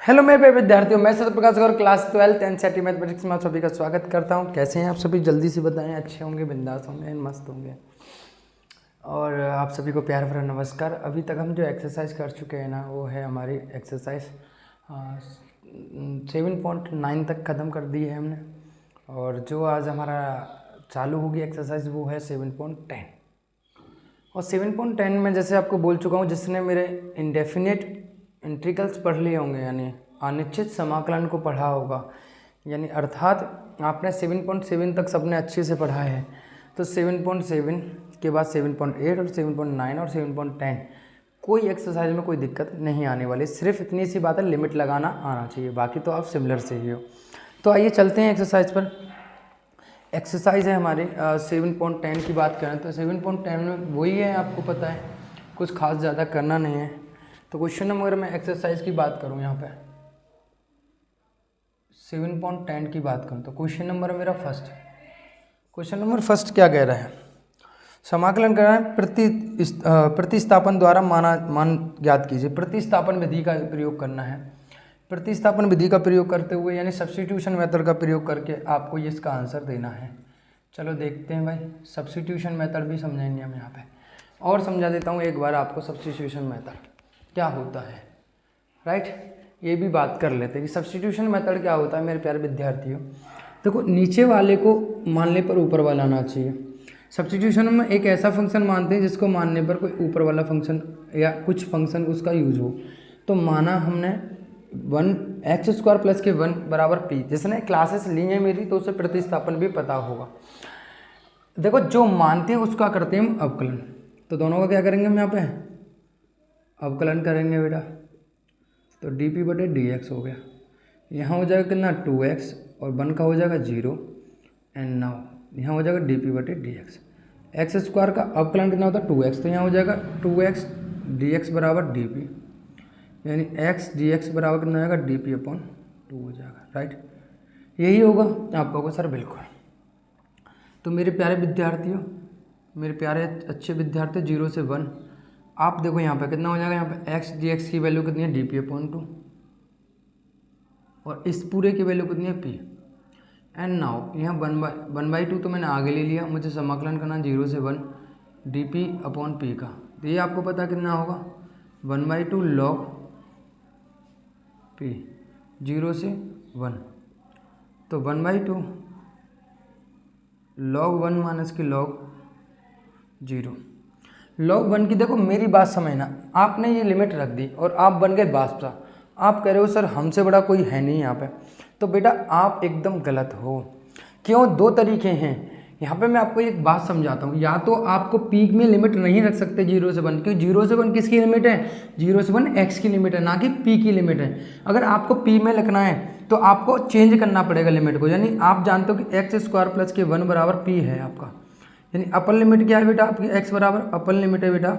Hello मेरे प्यारे विद्यार्थियों, मैं सत्य प्रकाश और क्लास 12 एनसीईआरटी मैथमेटिक्स में आप सभी का स्वागत करता हूं। कैसे हैं आप सभी? जल्दी से बताएं। अच्छे होंगे, बिंदास होंगे, मस्त होंगे। और आप सभी को प्यार भरा नमस्कार। अभी तक हम जो एक्सरसाइज कर चुके हैं ना, वो है हमारी एक्सरसाइज 7.9 तक ख़त्म कर दी है हमने। और जो आज हमारा चालू होगी एक्सरसाइज वो है 7.10। और 7.10 में जैसे आपको बोल चुका हूँ, जिसने मेरे इंडेफिनेट इंटीग्रल्स पढ़ लिए होंगे, यानी अनिश्चित समाकलन को पढ़ा होगा, यानी अर्थात आपने 7.7 तक सबने अच्छे से पढ़ा है, तो 7.7 के बाद 7.8 और 7.9 और 7.10 कोई एक्सरसाइज में कोई दिक्कत नहीं आने वाली। सिर्फ इतनी सी बात है, लिमिट लगाना आना चाहिए, बाकी तो आप सिमिलर से ही हो। तो आइए चलते हैं एक्सरसाइज पर। एक्सरसाइज है हमारी 7.10 की बात करें तो 7.10 में वही है, आपको पता है, कुछ खास ज़्यादा करना नहीं है। तो क्वेश्चन नंबर मैं एक्सरसाइज की बात करूं, यहाँ पे 7.10 की बात करूं तो क्वेश्चन नंबर है मेरा फर्स्ट। क्वेश्चन नंबर फर्स्ट क्या कह रहा है? समाकलन करना है, प्रतिस्थापन द्वारा मान ज्ञात कीजिए। प्रतिस्थापन विधि का प्रयोग करना है। प्रतिस्थापन विधि का प्रयोग करते हुए, यानी सब्स्टिट्यूशन मेथड का प्रयोग करके आपको ये इसका आंसर देना है। चलो देखते हैं भाई, सब्स्टिट्यूशन मेथड भी समझेंगे हम यहाँ पे। और समझा देता हूँ एक बार आपको सब्स्टिट्यूशन मेथड क्या होता है, राइट। ये भी बात कर लेते हैं कि सब्स्टिट्यूशन मेथड क्या होता है मेरे प्यारे विद्यार्थियों। देखो, नीचे वाले को मानने पर ऊपर वाला आना चाहिए। सब्स्टिट्यूशन में एक ऐसा फंक्शन मानते हैं जिसको मानने पर कोई ऊपर वाला फंक्शन या कुछ फंक्शन उसका यूज हो। तो माना हमने 1x² प्लस के 1 बराबर p। जिसने क्लासेस ली हैं मेरी तो उसे प्रतिस्थापन भी पता होगा। देखो, जो मानते हैं उसका करते हैं हम अवकलन। तो दोनों का क्या करेंगे हम यहाँ पे? अवकलन करेंगे बेटा। तो dp/dx हो गया। यहाँ हो जाएगा कितना? 2x और 1 का हो जाएगा 0। एंड नाउ यहाँ हो जाएगा dp/dx। x² का अवकलन कितना होता है? 2x। तो यहाँ हो जाएगा 2x dx बराबर dp, यानी x dx बराबर कितना आएगा? dp/2 हो जाएगा, राइट। यही होगा आपका को सर, बिल्कुल। तो मेरे प्यारे विद्यार्थियों, मेरे प्यारे अच्छे विद्यार्थी, 0 से 1 आप देखो यहाँ पे कितना हो जाएगा? यहाँ पे x dx की वैल्यू कितनी है? dp/2। और इस पूरे की वैल्यू कितनी है? p। एंड नाउ यहाँ 1/2 तो मैंने आगे ले लिया, मुझे समाकलन करना 0 से 1 dp/p का। तो ये आपको पता कितना होगा? 1/2 log p, 0 से 1। तो 1/2 log 1 माइनस की log 0। log 1 की, देखो मेरी बात समझना, आपने ये लिमिट रख दी और आप बन गए बादशाह। आप कह रहे हो सर हमसे बड़ा कोई है नहीं यहाँ पे। तो बेटा आप एकदम गलत हो। क्यों? दो तरीके हैं यहाँ पे। मैं आपको एक बात समझाता हूँ। या तो आपको पीक में लिमिट नहीं रख सकते 0 से 1, क्योंकि 0 से 1 किसकी लिमिट है? 0 से 1 x की लिमिट है, ना कि p की लिमिट है। अगर आपको p में लिखना है तो आपको चेंज करना पड़ेगा लिमिट को। यानी आप जानते हो कि x² प्लस के 1 बराबर p है आपका। यानी अपर लिमिट क्या है बेटा आपकी? x बराबर अपर लिमिट है बेटा,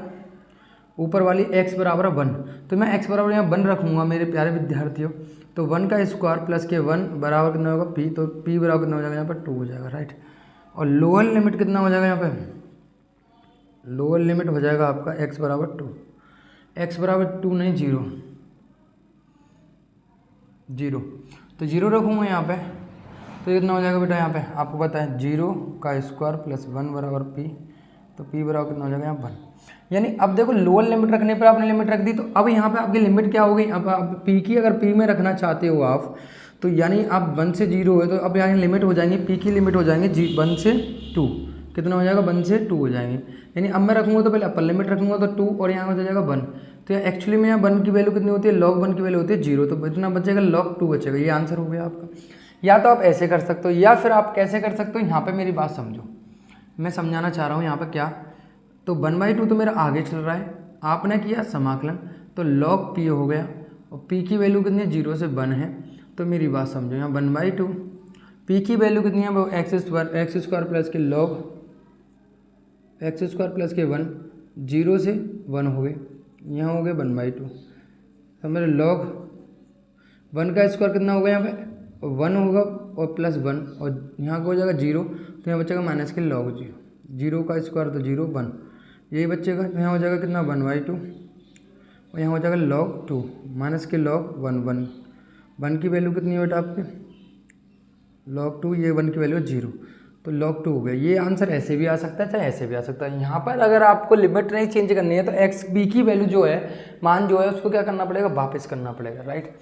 ऊपर वाली x बराबर 1। तो मैं x बराबर यहाँ 1 रखूँगा मेरे प्यारे विद्यार्थियों। तो 1 का स्क्वायर प्लस के 1 बराबर कितना होगा? p। तो p बराबर कितना हो जाएगा? यहाँ पर 2 हो जाएगा, राइट। और लोअर लिमिट कितना हो जाएगा यहाँ पे? लोअर लिमिट हो जाएगा आपका x बराबर 2। x बराबर 2 नहीं, 0। तो 0 रखूँगा यहाँ पे। तो कितना हो जाएगा बेटा? यहाँ पे आपको पता है 0 का स्क्वायर प्लस 1 बराबर p। तो p बराबर कितना हो जाएगा? यहाँ 1। यानी अब देखो, लोअर लिमिट रखने पर आपने लिमिट रख दी, तो अब यहाँ पे आपकी लिमिट क्या हो गई? अब आप p की अगर p में रखना चाहते हो आप, तो यानी आप 1 से 0 हो, तो अब यहाँ लिमिट हो जाएंगी, p की लिमिट हो जाएंगे 1 से 2। कितना हो जाएगा? 1 से 2 हो जाएंगे। यानी अब मैं रखूँगा तो पहले अपर लिमिट रखूँगा तो 2, और यहाँ हो जाएगा 1। तो एक्चुअली में यहाँ 1 की वैल्यू कितनी होती है? log 1 की वैल्यू होती है 0। तो इतना बचेगा log 2 बचेगा। ये आंसर हो गया आपका। या तो आप ऐसे कर सकते हो, या फिर आप कैसे कर सकते हो, यहाँ पे मेरी बात समझो, मैं समझाना चाह रहा हूँ यहाँ पे क्या। तो 1/2 तो मेरा आगे चल रहा है, आपने किया समाकलन, तो log p हो गया। और p की वैल्यू कितनी है? 0 से 1 है। तो मेरी बात समझो, यहाँ 1/2 p की वैल्यू कितनी है? वो x² प्लस के log x² प्लस के 1, 0 से 1 हो गए, यहाँ हो गए 1/2। तो मेरे log 1 का स्क्वायर कितना होगा? यहाँ पे 1 होगा और प्लस 1, और यहाँ का हो जाएगा 0। तो यहाँ बचेगा माइनस के log 0। 0 का स्क्वायर तो 0, 1, यही बचेगा। तो यहाँ हो जाएगा कितना? 1/2, और यहाँ हो जाएगा log 2 माइनस के log 1, 1। 1 की वैल्यू कितनी है बेटा आपकी, log 2, ये 1 की वैल्यू 0, तो log 2 हो गया। ये आंसर ऐसे भी आ सकता है चाहे ऐसे भी आ सकता है। यहाँ पर अगर आपको लिमिट नहीं चेंज करनी है तो एक्स बी की वैल्यू जो है, मान जो है उसको क्या करना पड़ेगा, वापस करना पड़ेगा, राइट।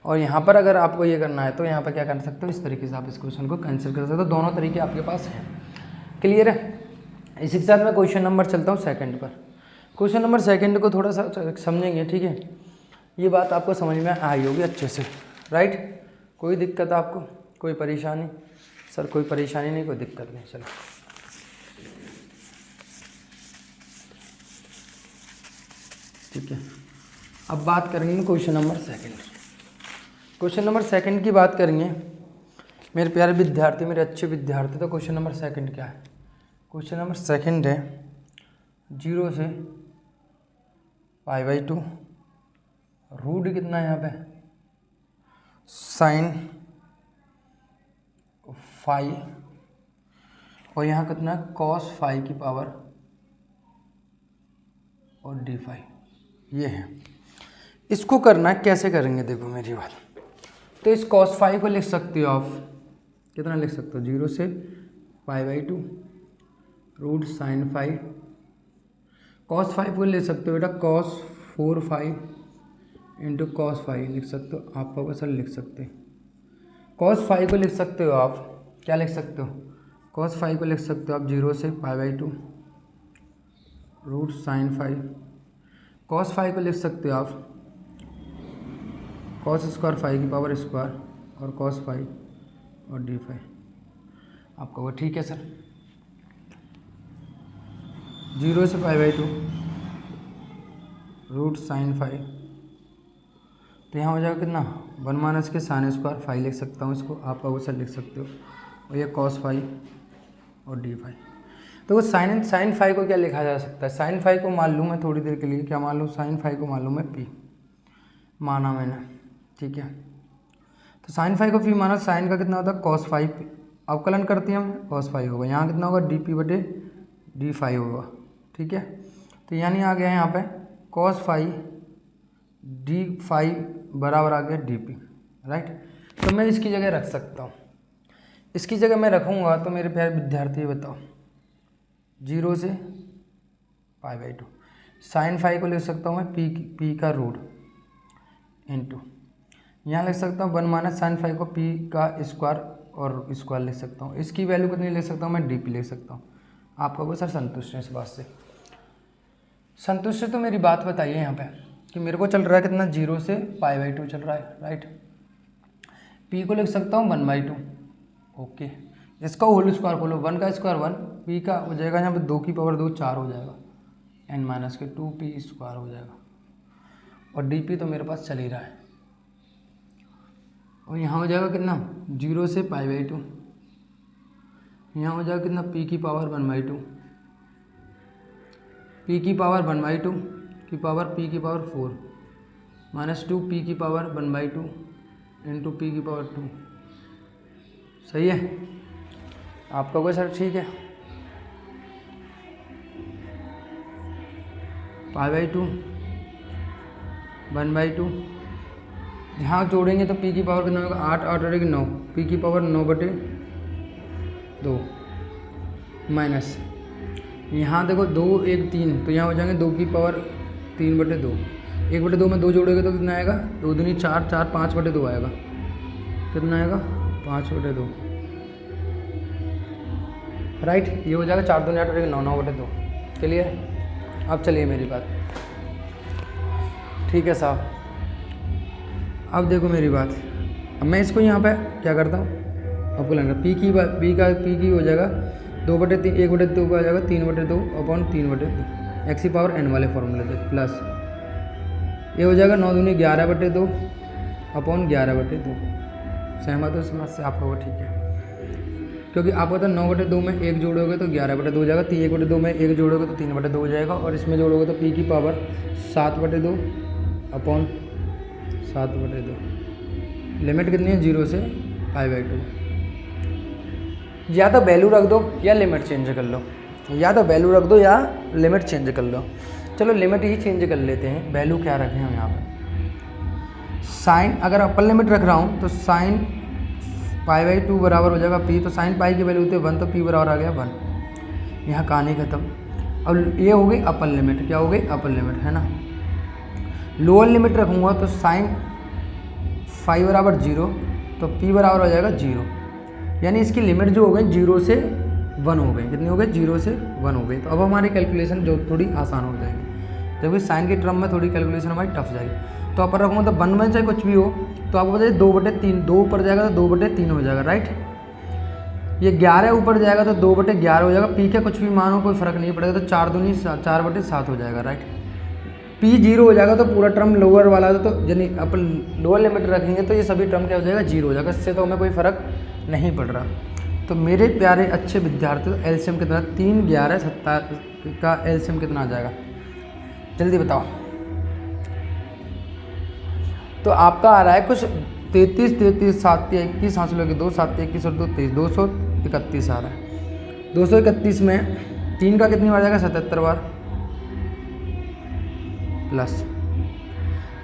और यहाँ पर अगर आपको ये करना है तो यहाँ पर क्या कर सकते हो, इस तरीके से आप इस क्वेश्चन को कैंसिल कर सकते हो। दोनों तरीके आपके पास हैं। क्लियर है। इसी के साथ मैं क्वेश्चन नंबर चलता हूँ सेकंड पर। क्वेश्चन नंबर सेकंड को थोड़ा सा समझेंगे, ठीक है। ये बात आपको समझ में आई होगी अच्छे से, राइट। कोई दिक्कत आपको, कोई परेशानी? सर कोई परेशानी नहीं, कोई दिक्कत नहीं, चलो। ठीक है, अब बात करेंगे question number second. Question number second की बात करेंगे मेरे प्यारे विद्यार्थी, मेरे अच्छे विद्यार्थी। तो क्वेश्चन नंबर सेकंड क्या है? क्वेश्चन नंबर सेकंड है 0 से π/2 रूट कितना है यहाँ पे, sin फाई, और यहाँ कितना है cos फाई की पावर और d फाई, ये है। इसको करना है, कैसे करेंगे देखो मेरी बात। तो इस cos फाई को लिख सकते हो आप, कितना लिख सकते हो, 0 से π/2 root sin phi. cos phi को ले सकते हो बेटा cos 4 phi into cos phi लिख सकते हो, आप अवसर लिख सकते हो। cos फाई को लिख सकते हो आप, क्या लिख सकते हो, cos फाई को लिख सकते हो आप 0 से π/2 root sin phi. cos phi को लिख सकते हो आप cos स्क्वायर फाई की पावर स्क्वायर और cos फाई और d फाई। आपका वो ठीक है सर। 0 से π/2 रूट sin फाई, तो यहाँ हो जाएगा कितना, 1 माइनस के साइन स्क्वायर फाई लिख सकता हूँ इसको, आप अवसर लिख सकते हो, और ये cos फाई और d फाई। तो वो साइन फाई को क्या लिखा जा सकता है, साइन फाई को मान लूँ मैं थोड़ी देर के लिए, क्या मान लूँ, साइन फाई को मान लूँ मैं p, माना मैंने, ठीक है। तो साइन फाई को p माना, साइन का कितना होता है cos फाई, अवकलन करते हैं हम, cos फाई होगा, यहाँ कितना होगा dp/d फाई होगा, ठीक है। तो यानी आ गया यहाँ पे cos फाई d फाई बराबर आ गया dp, राइट। तो मैं इसकी जगह रख सकता हूँ, इसकी जगह मैं रखूँगा तो मेरे प्यारे विद्यार्थी बताओ, 0 से π/2 साइन फाई को लिख सकता हूँ मैं p का रूट इंटू, यहाँ लिख सकता हूँ 1 माइनस साइन फाई को p का स्क्वायर और स्क्वायर लिख सकता हूँ। इसकी वैल्यू कितनी लिख सकता हूँ मैं, dp लिख सकता हूँ। आपका वो सर संतुष्ट है इस बात से, संतुष्ट है। तो मेरी बात बताइए यहाँ पे कि मेरे को चल रहा है कितना, 0 से π/2 चल रहा है, राइट। p को लिख सकता हूँ 1/2, ओके। इसका होल स्क्वायर बोलो, 1 का स्क्वायर 1, p का हो जाएगा यहाँ पे 2 की पावर 2 4 हो जाएगा, n माइनस के 2p स्क्वायर हो जाएगा, और dp तो मेरे पास चल ही रहा है। और यहाँ हो जाएगा कितना, 0 से π/2, यहाँ हो जाएगा कितना, p की पावर 1/2, p की पावर 1/2 की पावर p की पावर 4 माइनस 2 p की पावर 1/2 इंटू p की पावर 2, सही है। आपका कोई सर ठीक है, π/2 1/2, यहाँ जोड़ेंगे तो p की पावर कितना होगा, 8 8 और 9, p की पावर 9/2 माइनस, यहाँ देखो 2 1 3, तो यहाँ हो जाएंगे 2 की पावर 3/2, 1/2 में 2 जोड़ोगे तो कितना आएगा, 2 दूनी 4 4 5/2 आएगा, कितना आएगा 5/2, राइट। ये हो जाएगा 4 दूनी 8 और 1 9 9/2, क्लियर। अब चलिए मेरी बात, ठीक है साहब। अब देखो मेरी बात, अब मैं इसको यहाँ पे क्या करता हूँ, आपको लगेगा p की हो जाएगा 2/3 1/2 का आ जाएगा 3/2 अपॉन 3/2 x की पावर n वाले फॉर्मूले से, प्लस ये हो जाएगा 9 दूनी 11/2 अपॉन 11/2। सहमत हो समझ से, आपका वो ठीक है, क्योंकि आपको पता है 9/2 में 1 जोड़ोगे तो 11/2 हो जाएगा, 1/2 में 1 जोड़ोगे तो 3/2 हो जाएगा, और इसमें जोड़ोगे तो p की पावर 7/2 अपॉन 7/2। लिमिट कितनी है, 0 से π/2। या तो वैल्यू रख दो या लिमिट चेंज कर लो, या तो वैल्यू रख दो या लिमिट चेंज कर लो। चलो लिमिट ही चेंज कर लेते हैं, वैल्यू क्या रखें हम यहाँ पे। साइन अगर अपर लिमिट रख रहा हूँ तो साइन π/2 बराबर हो जाएगा p, तो साइन पाई की वैल्यू होती है 1, तो p बराबर आ गया 1। यहाँ कहानी खत्म। अब ये हो गई अपर लिमिट, क्या हो गई अपर लिमिट, है ना। लोअर लिमिट रखूँगा तो साइन फाई बराबर 0, तो p बराबर हो जाएगा 0, यानी इसकी लिमिट जो हो गई 0 से 1 हो गई। कितनी हो गई? 0 से 1 हो गई। तो अब हमारी कैलकुलेशन जो थोड़ी आसान हो जाएगी, जबकि साइन के टर्म में थोड़ी कैलकुलेशन हमारी टफ जाएगी। तो अपर रखूँगा तो 1 में चाहे कुछ भी हो, तो आपको बताइए 2/3, 2 ऊपर जाएगा तो 2/3 हो जाएगा, राइट। ये 11 ऊपर जाएगा तो 2/11 हो जाएगा। पी का कुछ भी मानो कोई फर्क नहीं पड़ेगा, तो 4 दूनी 4/7 हो जाएगा, राइट। पी 0 हो जाएगा तो पूरा टर्म लोअर वाला तो यानी अपन लोअर लिमिट रखेंगे तो ये सभी टर्म क्या हो जाएगा? 0 हो जाएगा। इससे तो हमें कोई फ़र्क नहीं पड़ रहा। तो मेरे प्यारे अच्छे विद्यार्थी, तो एलसीएम कितना? 3, 11, 27 का एलसीएम कितना आ जाएगा? जल्दी बताओ। तो आपका आ रहा है कुछ 33, 7 × 21, 5 लोगे 2, 7 × 21 और 2 23, 231 आ रहा है। 231 में 3 का कितनी बार जाएगा? 77 बार, प्लस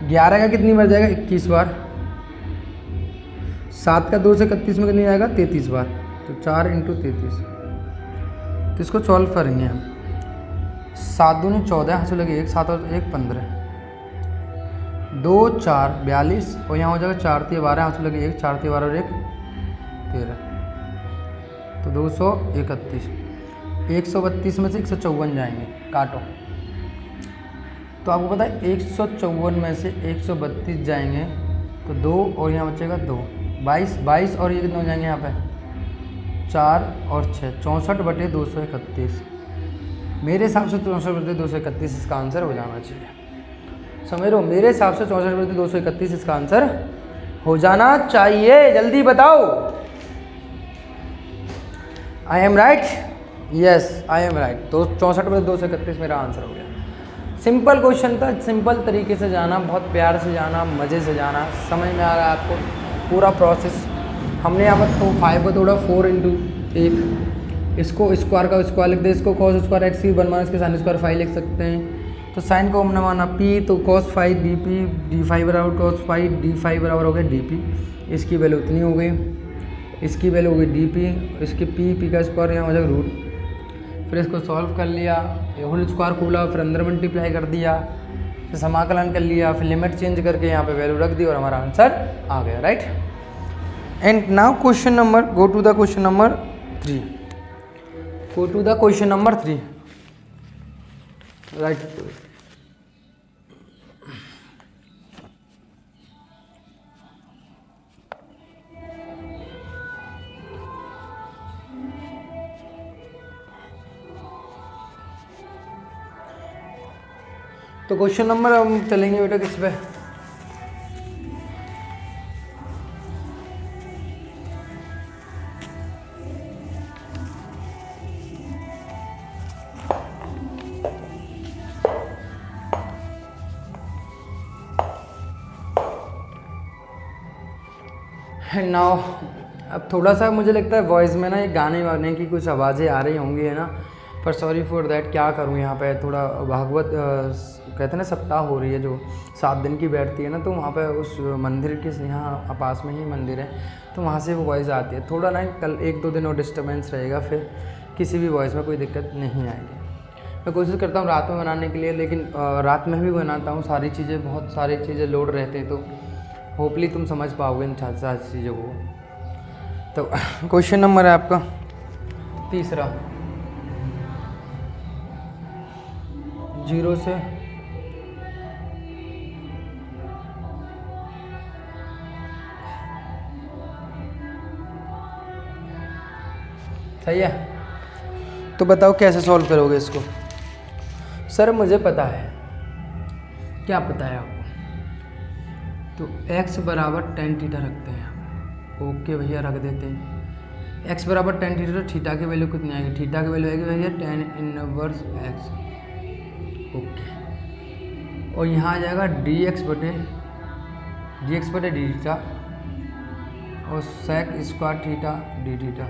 11 का कितनी बार जाएगा? 21 बार, 7 का 2 से 31 में कितनी जाएगा? 33 बार, तो 4 × 33। तो इसको सॉल्व करेंगे हम। 7 दूनी 14, यहाँ से लगे 1, 7 और 1 15, 2 4 42 और यहाँ हो जाएगा 4 × 12, यहाँ से लगे 1, 4 × 12 और 1 13, तो 231। 132 में से 154 जाएंगे, काटो। तो आपको पता है 154 में से 132 जाएंगे तो 2 और यहाँ बचेगा 2, 22 और ये कितने हो जाएंगे यहाँ पे? 4 और 6, 64/231। मेरे हिसाब से 64/231 इसका आंसर हो जाना चाहिए। समझ रहे हो? मेरे हिसाब से 64/231 इसका आंसर हो जाना चाहिए। जल्दी बताओ। I am right? Yes, I am right. तो 64/231 मेरा आंसर हो गया। सिंपल क्वेश्चन था, सिंपल तरीके से जाना, बहुत प्यार से जाना, मज़े से जाना। समझ में आ रहा है आपको पूरा प्रोसेस? हमने यहाँ पर तो 5 को तोड़ा 4 × 1, इसको स्क्वायर का स्क्वायर लिख दे, इसको cos स्क्वायर x की 1 - इसके साइन स्क्वायर 5 लिख सकते हैं। तो साइन को हमने माना p, तो cos 5 dp, d5 बराबर cos 5 d5 बराबर हो गया dp, इसकी वैल्यू इतनी हो गई, इसकी वैल्यू हो गई dp, इसकी p का स्क्वायर यहाँ हो जाएगा रूट। फिर इसको सॉल्व कर लिया, होल स्क्वायर खोला, फिर अंदर मल्टीप्लाई कर दिया, फिर समाकलन कर लिया, फिर लिमिट चेंज करके यहाँ पे वैल्यू रख दी और हमारा आंसर आ गया, right. And now question number, go to the question number 3, go to the question number 3, right. तो क्वेश्चन नंबर हम चलेंगे बेटा किस पे? नाउ अब थोड़ा सा मुझे लगता है वॉइस में ना ये गाने वाने की कुछ आवाज़ें आ रही होंगी, है ना, पर सॉरी फॉर दैट। क्या करूँ, यहाँ पे थोड़ा भागवत कहते हैं ना सप्ताह हो रही है जो 7 दिन की बैठती है ना, तो वहाँ पे उस मंदिर के यहाँ पास में ही मंदिर है, तो वहाँ से वो वॉइस आती है। थोड़ा ना कल 1-2 दिन और डिस्टर्बेंस रहेगा, फिर किसी भी वॉइस में कोई दिक्कत नहीं आएगी। मैं कोशिश करता हूँ रात में बनाने के लिए, लेकिन रात में भी बनाता हूँ सारी चीज़ें, बहुत सारी चीज़ें लोड रहते हैं, तो होपली तुम समझ पाओगे इन सारी चीज़ों को। तो क्वेश्चन नंबर है आपका 3, 0 से सही है। तो बताओ कैसे सॉल्व करोगे इसको? सर मुझे पता है। क्या पता है आपको? तो x बराबर tan थीटा रखते हैं। ओके भैया, रख देते हैं। x बराबर tan थीटा, तो थीटा की वैल्यू कितनी आएगी? थीटा की वैल्यू आएगी भैया tan इनवर्स x। ओके, और यहाँ आ जाएगा dx बटे डी थीटा और sec square theta d theta.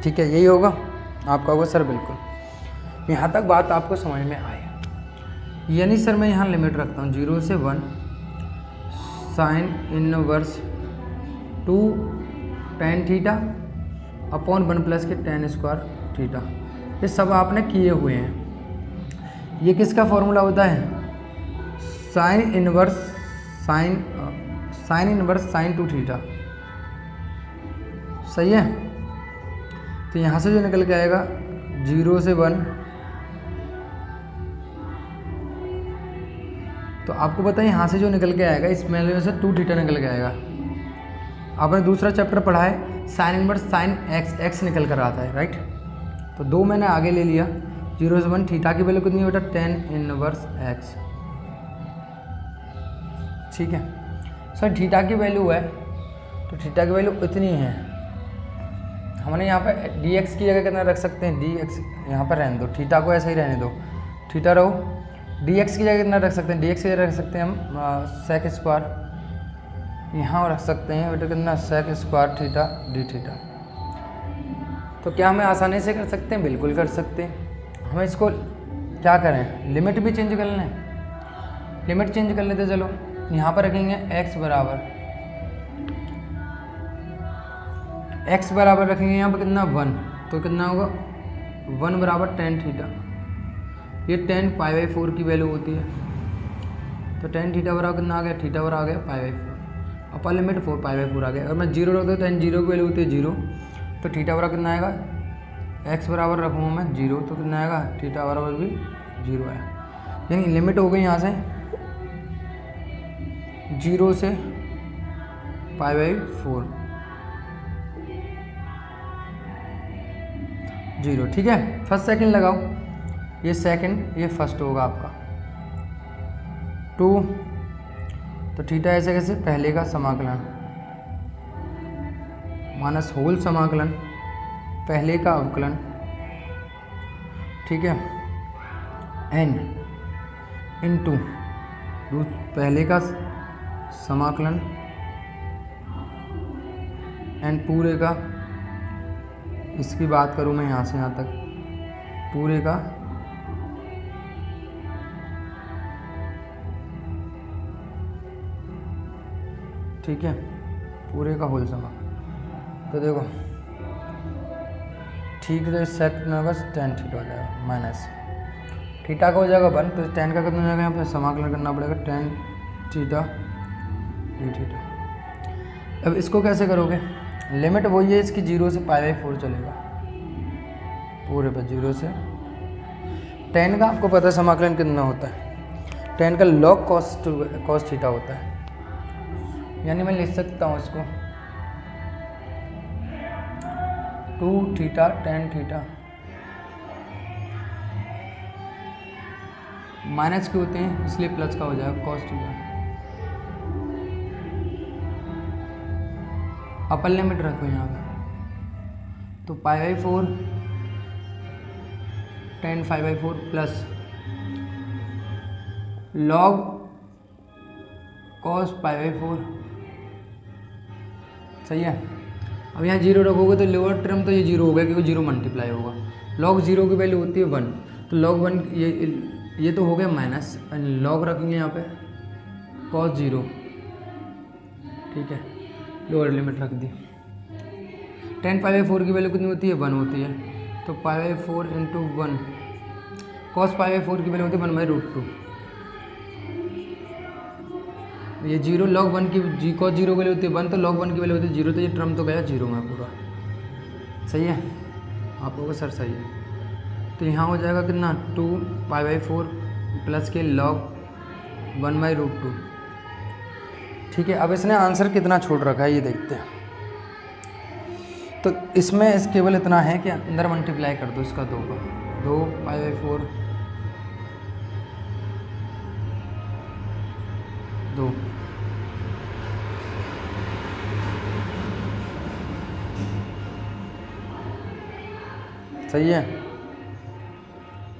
ठीक है, यही होगा आपका होगा सर, बिल्कुल। यहाँ तक बात आपको समझ में आए? यानी सर मैं यहाँ लिमिट रखता हूँ 0 से 1, sine inverse 2 tan theta upon 1 plus के tan स्क्वायर थीटा। ये सब आपने किए हुए हैं। ये किसका फॉर्मूला होता है? Sine inverse sine 2 theta. सही है। तो यहाँ से जो निकल के आएगा 0 से 1, तो आपको पता है यहाँ से जो निकल के आएगा इस वैल्यू से 2 थीटा निकल के आएगा। आपने दूसरा चैप्टर पढ़ा है साइन इनवर्स साइन एक्स निकल कर आता है, राइट। तो 2 मैंने आगे ले लिया। 0 से 1 थीटा की वैल्यू कितनी बेटा? tan inverse x. ठीक है सर, थीटा की वैल्यू है तो थीटा की वैल्यू इतनी है। हमने यहाँ पे dx की जगह कितना रख सकते हैं? dx यहाँ पर रहने दो, थीटा को ऐसे ही रहने दो, थीटा रहो। dx की जगह कितना रख सकते हैं? dx की जगह रख सकते हैं हम सेक स्क्वायर, यहाँ रख सकते हैं बेटा कितना? Sec square theta d theta. तो क्या हमें आसानी से कर सकते हैं? बिल्कुल कर सकते हैं। हमें इसको क्या करें? लिमिट भी चेंज कर लें, लिमिट चेंज कर लेते। चलो यहाँ पर रखेंगे x बराबर रखेंगे यहाँ पर कितना? 1। तो कितना होगा? 1 बराबर tan थीटा। ये tan π/4 की वैल्यू होती है। तो tan थीटा बराबर कितना आ गया? थीटा बराबर आ गया π/4। अपर लिमिट 4 π/4 आ गया। अगर मैं 0 रख दूँ तो tan 0 की वैल्यू होती है 0। तो थीटा बराबर कितना आएगा? x बराबर रखूँगा मैं 0 तो कितना आएगा? थीटा बराबर भी 0 आएगा। यानी लिमिट हो गई यहाँ से 0 से π/4 0। ठीक है, फर्स्ट सेकंड लगाओ, ये सेकंड ये फर्स्ट होगा आपका 2। तो थीटा ऐसे कैसे? पहले का समाकलन माइनस होल समाकलन पहले का अवकलन, ठीक है, n इंटू पहले का समाकलन n पूरे का, इसकी बात करूँ मैं यहाँ से यहाँ तक पूरे का ठीक है, पूरे का होल समाकलन। तो देखो ठीक है, सेक में बस tan थीटा हो जाएगा माइनस थीटा का हो जाएगा 1। तो tan का कितना हो जाएगा? यहाँ पे समाकलन करना पड़ेगा tan थीटा डी थीटा। अब इसको कैसे करोगे? लिमिट वही है इसकी 0 से π/4 चलेगा पूरे पर 0 से। tan का आपको पता है समाकलन कितना होता है? tan का log cos थीटा होता है। यानी मैं लिख सकता हूँ इसको 2 थीटा tan थीटा माइनस के होते हैं इसलिए प्लस का हो जाएगा cos थीटा। अपर लिमिट रखो यहाँ पे, तो π/4 tan 5/4 प्लस log cos π/4। सही है। अब यहाँ 0 रखोगे तो लोअर टर्म तो ये 0 हो गया क्योंकि 0 मल्टीप्लाई होगा। log 0 की वैल्यू होती है 1, तो log 1 ये तो हो गया माइनस, log रखेंगे यहाँ पे cos 0, ठीक है, लोअर लिमिट रख दी। tan π/4 की वैल्यू कितनी होती है? 1 होती है। तो π/4 इंटू 1 cos π/4 की वैल्यू होती है 1/√2। ये 0 log 1 की cos 0 की वैल्यू होती है 1, तो log 1 की वैल्यू होती है 0। तो ये टर्म तो गया 0 में पूरा। सही है, आप लोगों का सर सही है। तो यहाँ हो जाएगा कितना? 2 π/4 प्लस के log 1/√2। ठीक है, अब इसने आंसर कितना छोड़ रखा है ये देखते हैं। तो इसमें इस केवल इतना है कि अंदर मल्टीप्लाई कर दो इसका 2 का, 2 π/4 2। सही है,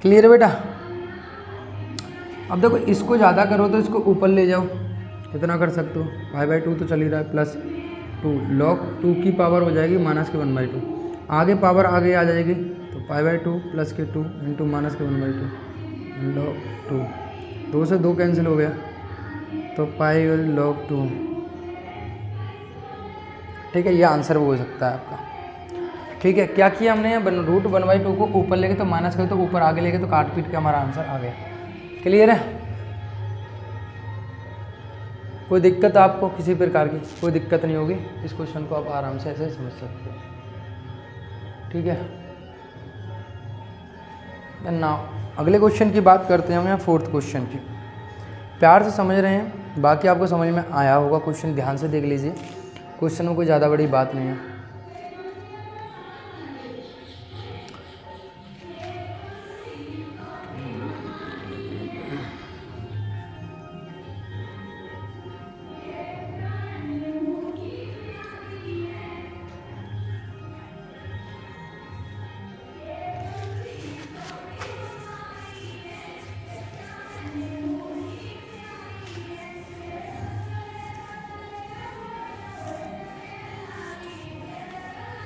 क्लियर है बेटा? अब देखो इसको ज़्यादा करो तो इसको ऊपर ले जाओ, कितना कर सकते हो? π/2 तो चल ही रहा है, प्लस 2 log 2 की पावर हो जाएगी माइनस के 1/2। आगे पावर आगे आ जाएगी तो π/2 प्लस के 2 इंटू माइनस के 1/2 log 2। 2 से 2 कैंसिल हो गया, तो पाई log 2, ठीक है, ये आंसर वो हो सकता है आपका। ठीक है, क्या किया हमने रूट 1/2 को ऊपर लेके तो माइनस कर, तो ऊपर आगे लेके तो काट पीट के हमारा आंसर आ गया। क्लियर है? कोई दिक्कत आपको किसी प्रकार की कोई दिक्कत नहीं होगी, इस क्वेश्चन को आप आराम से ऐसे समझ सकते हो। ठीक है ना, अगले क्वेश्चन की बात करते हैं हम यहाँ 4th क्वेश्चन की। प्यार से समझ रहे हैं, बाकी आपको समझ में आया होगा। क्वेश्चन ध्यान से देख लीजिए, क्वेश्चन में कोई ज़्यादा बड़ी बात नहीं है।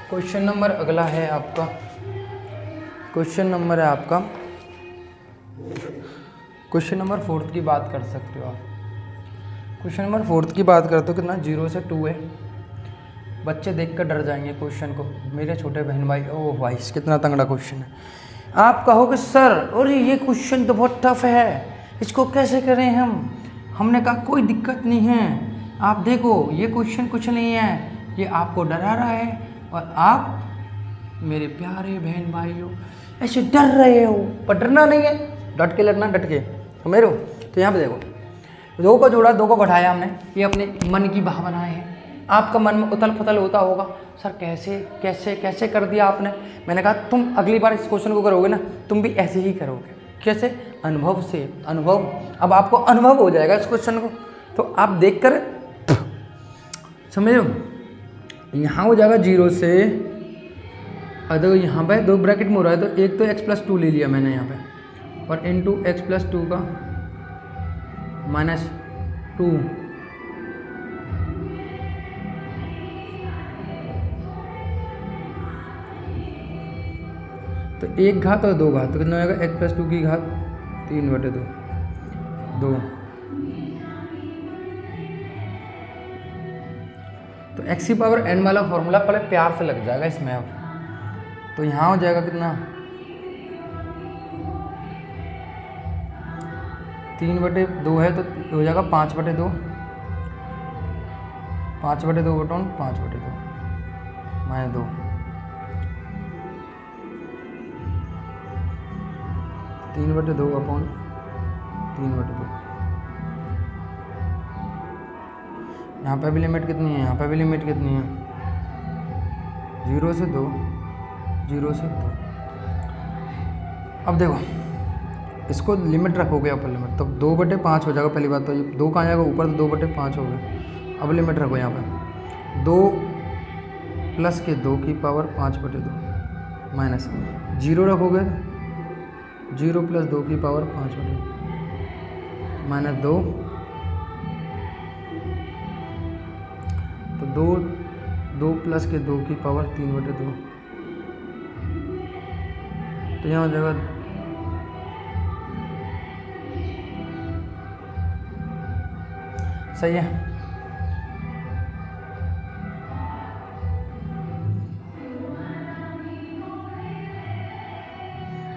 क्वेश्चन नंबर अगला है आपका, क्वेश्चन नंबर है आपका क्वेश्चन नंबर 4th की बात कर सकते हो आप। क्वेश्चन नंबर 4th की बात करते हो, कितना 0 से 2 है। बच्चे देखकर डर जाएंगे क्वेश्चन को, मेरे छोटे बहन भाई। ओह भाई कितना तंगड़ा क्वेश्चन है। आप कहोगे सर अरे ये क्वेश्चन तो बहुत टफ है, इसको कैसे करें हम। हमने कहा कोई दिक्कत नहीं है, आप देखो ये क्वेश्चन कुछ नहीं है, ये आपको डरा रहा है और आप मेरे प्यारे बहन भाइयों ऐसे डर रहे हो, पर डरना नहीं है, डट के लड़ना, डट के समझ रहे हो। तो यहाँ पे देखो, 2 को जोड़ा, 2 को घटाया हमने, ये अपने मन की भावनाएं हैं। आपका मन में उथल पुथल होता होगा, सर कैसे कैसे कैसे कर दिया आपने। मैंने कहा तुम अगली बार इस क्वेश्चन को करोगे ना, तुम भी ऐसे ही करोगे। कैसे? अनुभव से। अनुभव, अब आपको अनुभव हो जाएगा इस क्वेश्चन को, तो आप देख कर समझ रहे हो। यहाँ हो जाएगा 0 से, अगर यहाँ पे 2 ब्रैकेट में हो रहा है तो एक तो x+2 ले लिया मैंने यहाँ पे, और इंटू x+2 का -2, तो 1 घात और 2 घात, तो कितना हो जाएगा x+2 की घात 3/2 2। तो x की पावर n वाला फॉर्मूला पहले प्यार से लग जाएगा इसमें। अब तो यहाँ हो जाएगा कितना 3/2 है, तो हो जाएगा 5/2, 5/2 बटन 5/2 -2, 3/2 अपॉन 3/2। यहाँ पे भी लिमिट कितनी है, यहाँ पे भी लिमिट कितनी है, 0 से 2, 0 से 2। अब देखो इसको लिमिट रखोगे अपर लिमिट, तब 2/5 हो जाएगा। पहली बात तो ये 2 कहाँ जाएगा ऊपर, तो 2/5 हो गया। अब लिमिट रखो यहाँ पे 2 प्लस के 2 की पावर 5/2 माइनस 0 रखोगे, 0 + 2 की पावर 5/2 -2, तो 2 प्लस के 2 की पावर 3/2, तो यहाँ हो जाएगा सही है।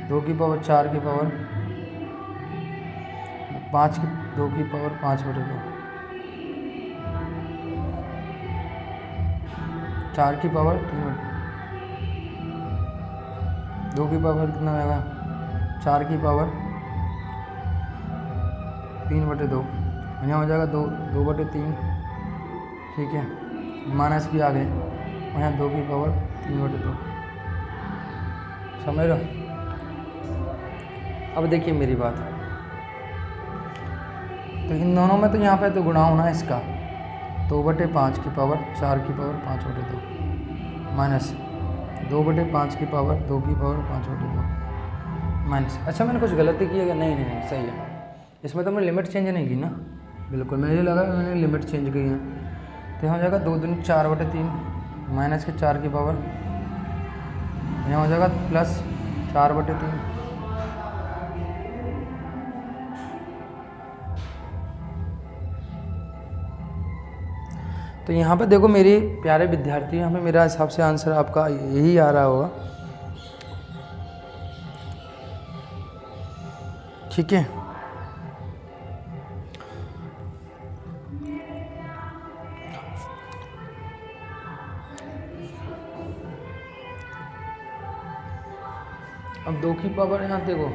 दो की पावर 4 की पावर 5 की 2 की पावर 5/2, 4 की पावर 3/2, 2 की पावर कितना आएगा 4 की पावर 3/2, यहाँ हो जाएगा 2/3। ठीक है, माइनस भी आ गए, और यहाँ 2 की पावर 3/2। समझ रहे हो। अब देखिए मेरी बात, तो इन दोनों में तो यहाँ पे तो गुणा होना है इसका, 2/5 की पावर 4 की पावर 5/2 माइनस 2/5 की पावर 2 की पावर 5/2 माइनस। अच्छा मैंने कुछ गलती की है? नहीं नहीं नहीं, सही है। इसमें तो मैंने लिमिट चेंज नहीं की ना, बिल्कुल मुझे लगा मैंने लिमिट चेंज की है। तो यहाँ हो जाएगा 2 दूनी 4/3 माइनस के 4 की पावर, यहाँ हो जाएगा प्लस 4/3, तो यहाँ पे देखो मेरे प्यारे विद्यार्थी, यहाँ पे मेरा हिसाब से आंसर आपका यही आ रहा होगा। ठीक है, अब 2 की पावर, यहाँ देखो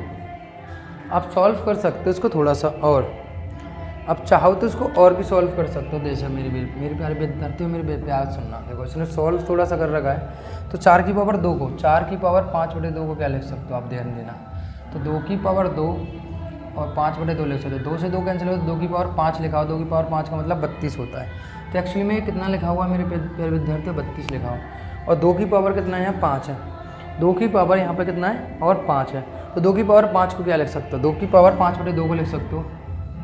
आप सॉल्व कर सकते हो इसको थोड़ा सा, और अब चाहो तो इसको और भी सॉल्व कर सकते हो। जैसे मेरे प्यारे विद्यार्थियों, मेरे प्यार सुनना, देखो इसने सॉल्व थोड़ा सा कर रखा है। तो 4 की पावर 2 को, 4 की पावर 5/2 को क्या लिख सकते हो आप, ध्यान देना। तो 2 की पावर 2 और 5/2 लिख सकते हो। 2 से 2 कैंसिल हो तो 2 की पावर 5 लिखा हो। 2 की पावर 5 का मतलब 32 होता है। तो एक्चुअली में कितना लिखा हुआ मेरे प्यारे विद्यार्थियों, 32 लिखा हुआ। और 2 की पावर कितना है, यहाँ 5 है। 2 की पावर यहाँ पे कितना है, और 5 है। तो 2 की पावर 5 को क्या लिख सकते हो, 2 की पावर 5/2 को लिख सकते हो।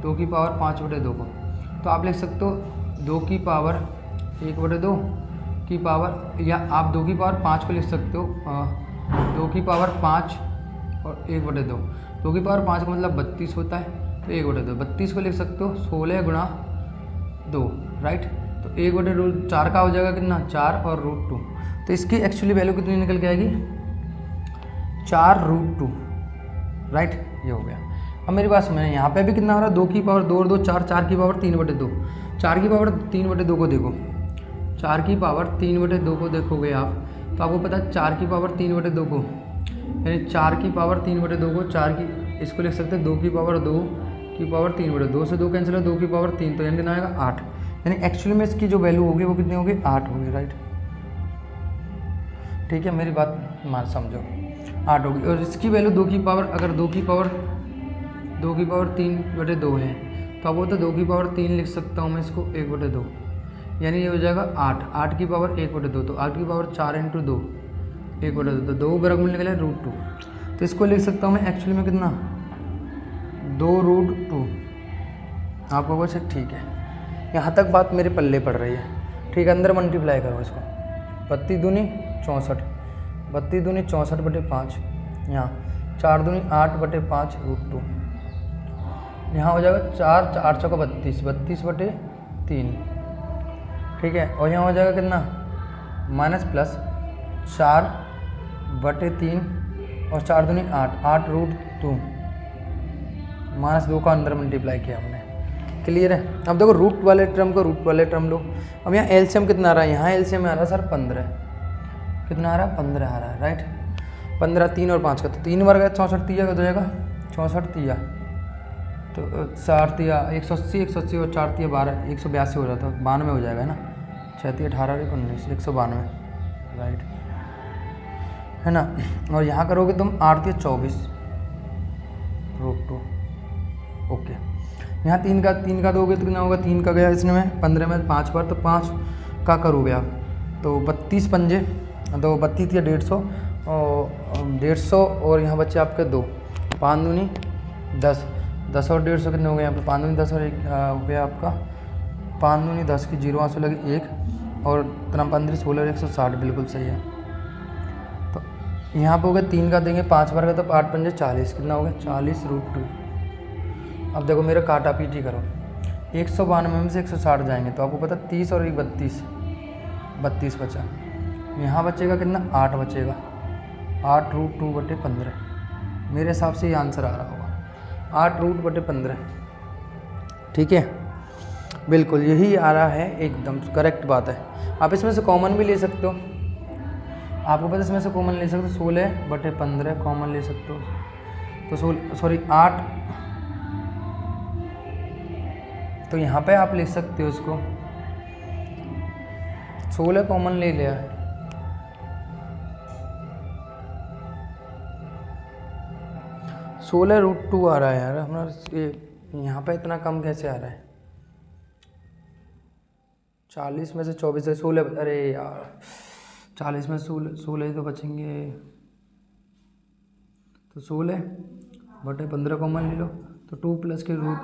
2 की पावर 5/2 को तो आप लिख सकते हो 2 की पावर 1/2 की पावर, या आप 2 की पावर 5 को लिख सकते हो 2 की पावर 5 और 1/2। 2 की पावर 5 का मतलब 32 होता है, तो 1/2। 32 को लिख सकते हो 16 गुणा 2, राइट। तो 1/2 4 का हो जाएगा कितना, 4 और √2। तो इसकी एक्चुअली वैल्यू कितनी निकल के आएगी, 4√2, राइट। ये हो गया। अब मेरी बात समझना, यहाँ पे भी कितना हो रहा है, 2 की पावर 2 और 2 4, 4 की पावर 3/2। 4 की पावर 3/2 को देखो, 4 की पावर 3/2 को देखोगे आप, तो आपको पता है 4 की पावर 3/2 को, यानी 4 की पावर 3/2 को 4 की, इसको लिख सकते हैं 2 की पावर 2 की पावर 3/2। 2 से 2 कैंसिल है, 2 की पावर 3, तो यानी कितना आएगा 8। यानी एक्चुअली में इसकी जो वैल्यू होगी वो कितनी होगी, 8 होगी, राइट। ठीक है, मेरी बात मान समझो, 8 होगी। और इसकी वैल्यू 2 की पावर, अगर 2 की पावर 3/2 है, तो अब वो तो 2 की पावर 3 लिख सकता हूँ मैं इसको 1/2, यानी ये हो जाएगा 8। 8 की पावर 1/2, तो 8 की पावर 4 × 2 1/2, तो 2 वर्गमूल निकले √2। तो इसको लिख सकता हूँ मैं एक्चुअली में कितना, 2√2। आपको कुछ ठीक है, यहाँ तक बात मेरे पल्ले पड़ रही है। ठीक है, अंदर मल्टीप्लाई करो इसको, 32 दूनी 64, 32 दूनी 64/5, यहाँ 4 दूनी 8/5 √2, यहाँ हो जाएगा 4 4 चौका 32, 32/3। ठीक है, और यहाँ हो जाएगा कितना, माइनस प्लस 4/3 और 4 दूनी 8, 8√2 -2 का अंदर मल्टीप्लाई किया हमने। क्लियर है। अब देखो रूट वाले टर्म को रूट वाले टर्म लो। अब यहाँ एलसीएम कितना आ रहा है, यहाँ एलसीएम आ रहा है सर 15। कितना आ रहा है, 15 आ रहा है, राइट। 15, 3 और 5 का, तो 3 वर्ग 64 तिया का हो जाएगा 64 तिया, तो 4 तिया 180, 180 और 4 तिया 12, 182 हो जाता है, 92 हो जाएगा ना। 6 तिया 18 और 19, 192, राइट, है ना। और यहाँ करोगे तुम 8 तिया 24 √2, ओके। यहाँ 3 का दोगे तो कितना होगा, 3 का गया इसमें 15 में 5 बार, तो 5 का करोगे आप तो 32 पंजे, तो 32 या 150 और 150, और यहाँ बच्चे आपके 2, 5 दूनी 10, 10 और 150 कितने हो गए यहाँ पे, 5 दूनी 10 और 1 हो गया आपका 5 दूनी 10 की 0 आंसू लगे 1, और 15 16 और 160, बिल्कुल सही है। तो यहाँ पे हो गया 3 का देंगे 5 बार का, तो 8 पंजे 40, कितना हो गया 40 √2। अब देखो मेरा काटा पीटी करो, 192 में से 160 जाएंगे, तो आपको पता 30 और 1 32, 32 बचा। यहाँ बचेगा कितना, 8 बचेगा, 8 √2/15। मेरे हिसाब से ये आंसर आ रहा होगा 8 √2/15। ठीक है, बिल्कुल यही आ रहा है, एकदम करेक्ट बात है। आप इसमें से कॉमन भी ले सकते हो, आपको पता इसमें से कॉमन ले सकते हो, 16/15 कॉमन ले सकते हो, तो 8, तो यहाँ पे आप लिख सकते हो इसको 16 कॉमन ले लिया, 16 √2 आ रहा है यार हमारा। यहाँ पे इतना कम कैसे आ रहा है, 40 में से 24 से 16, अरे यार 40 में 16 तो बचेंगे, तो 16/15 कॉमन ले लो, तो 2 प्लस के रूट,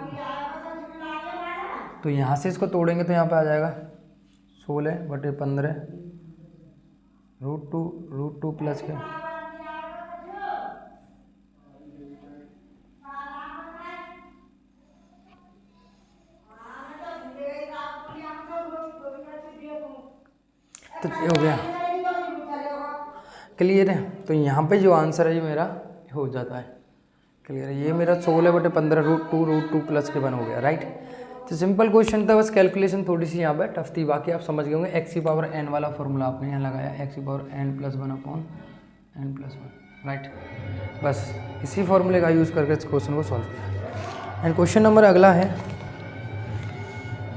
तो यहाँ से इसको तोड़ेंगे तो यहाँ पे आ जाएगा 16/15 √2 प्लस के, तो ये हो गया, क्लियर है। तो यहाँ पे जो आंसर है ये मेरा हो जाता है, क्लियर है। ये मेरा 16/15√2 प्लस के 1 हो गया, राइट। तो सिंपल क्वेश्चन था, बस कैलकुलेशन थोड़ी सी यहाँ पे टफ थी, बाकी आप समझ गए होंगे। x⁴n वाला फॉर्मूला आपने यहाँ लगाया, x⁴n+1/n+1, राइट। बस इसी फॉर्मूले का यूज़ करके इस क्वेश्चन को सॉल्व किया। एंड क्वेश्चन नंबर अगला है,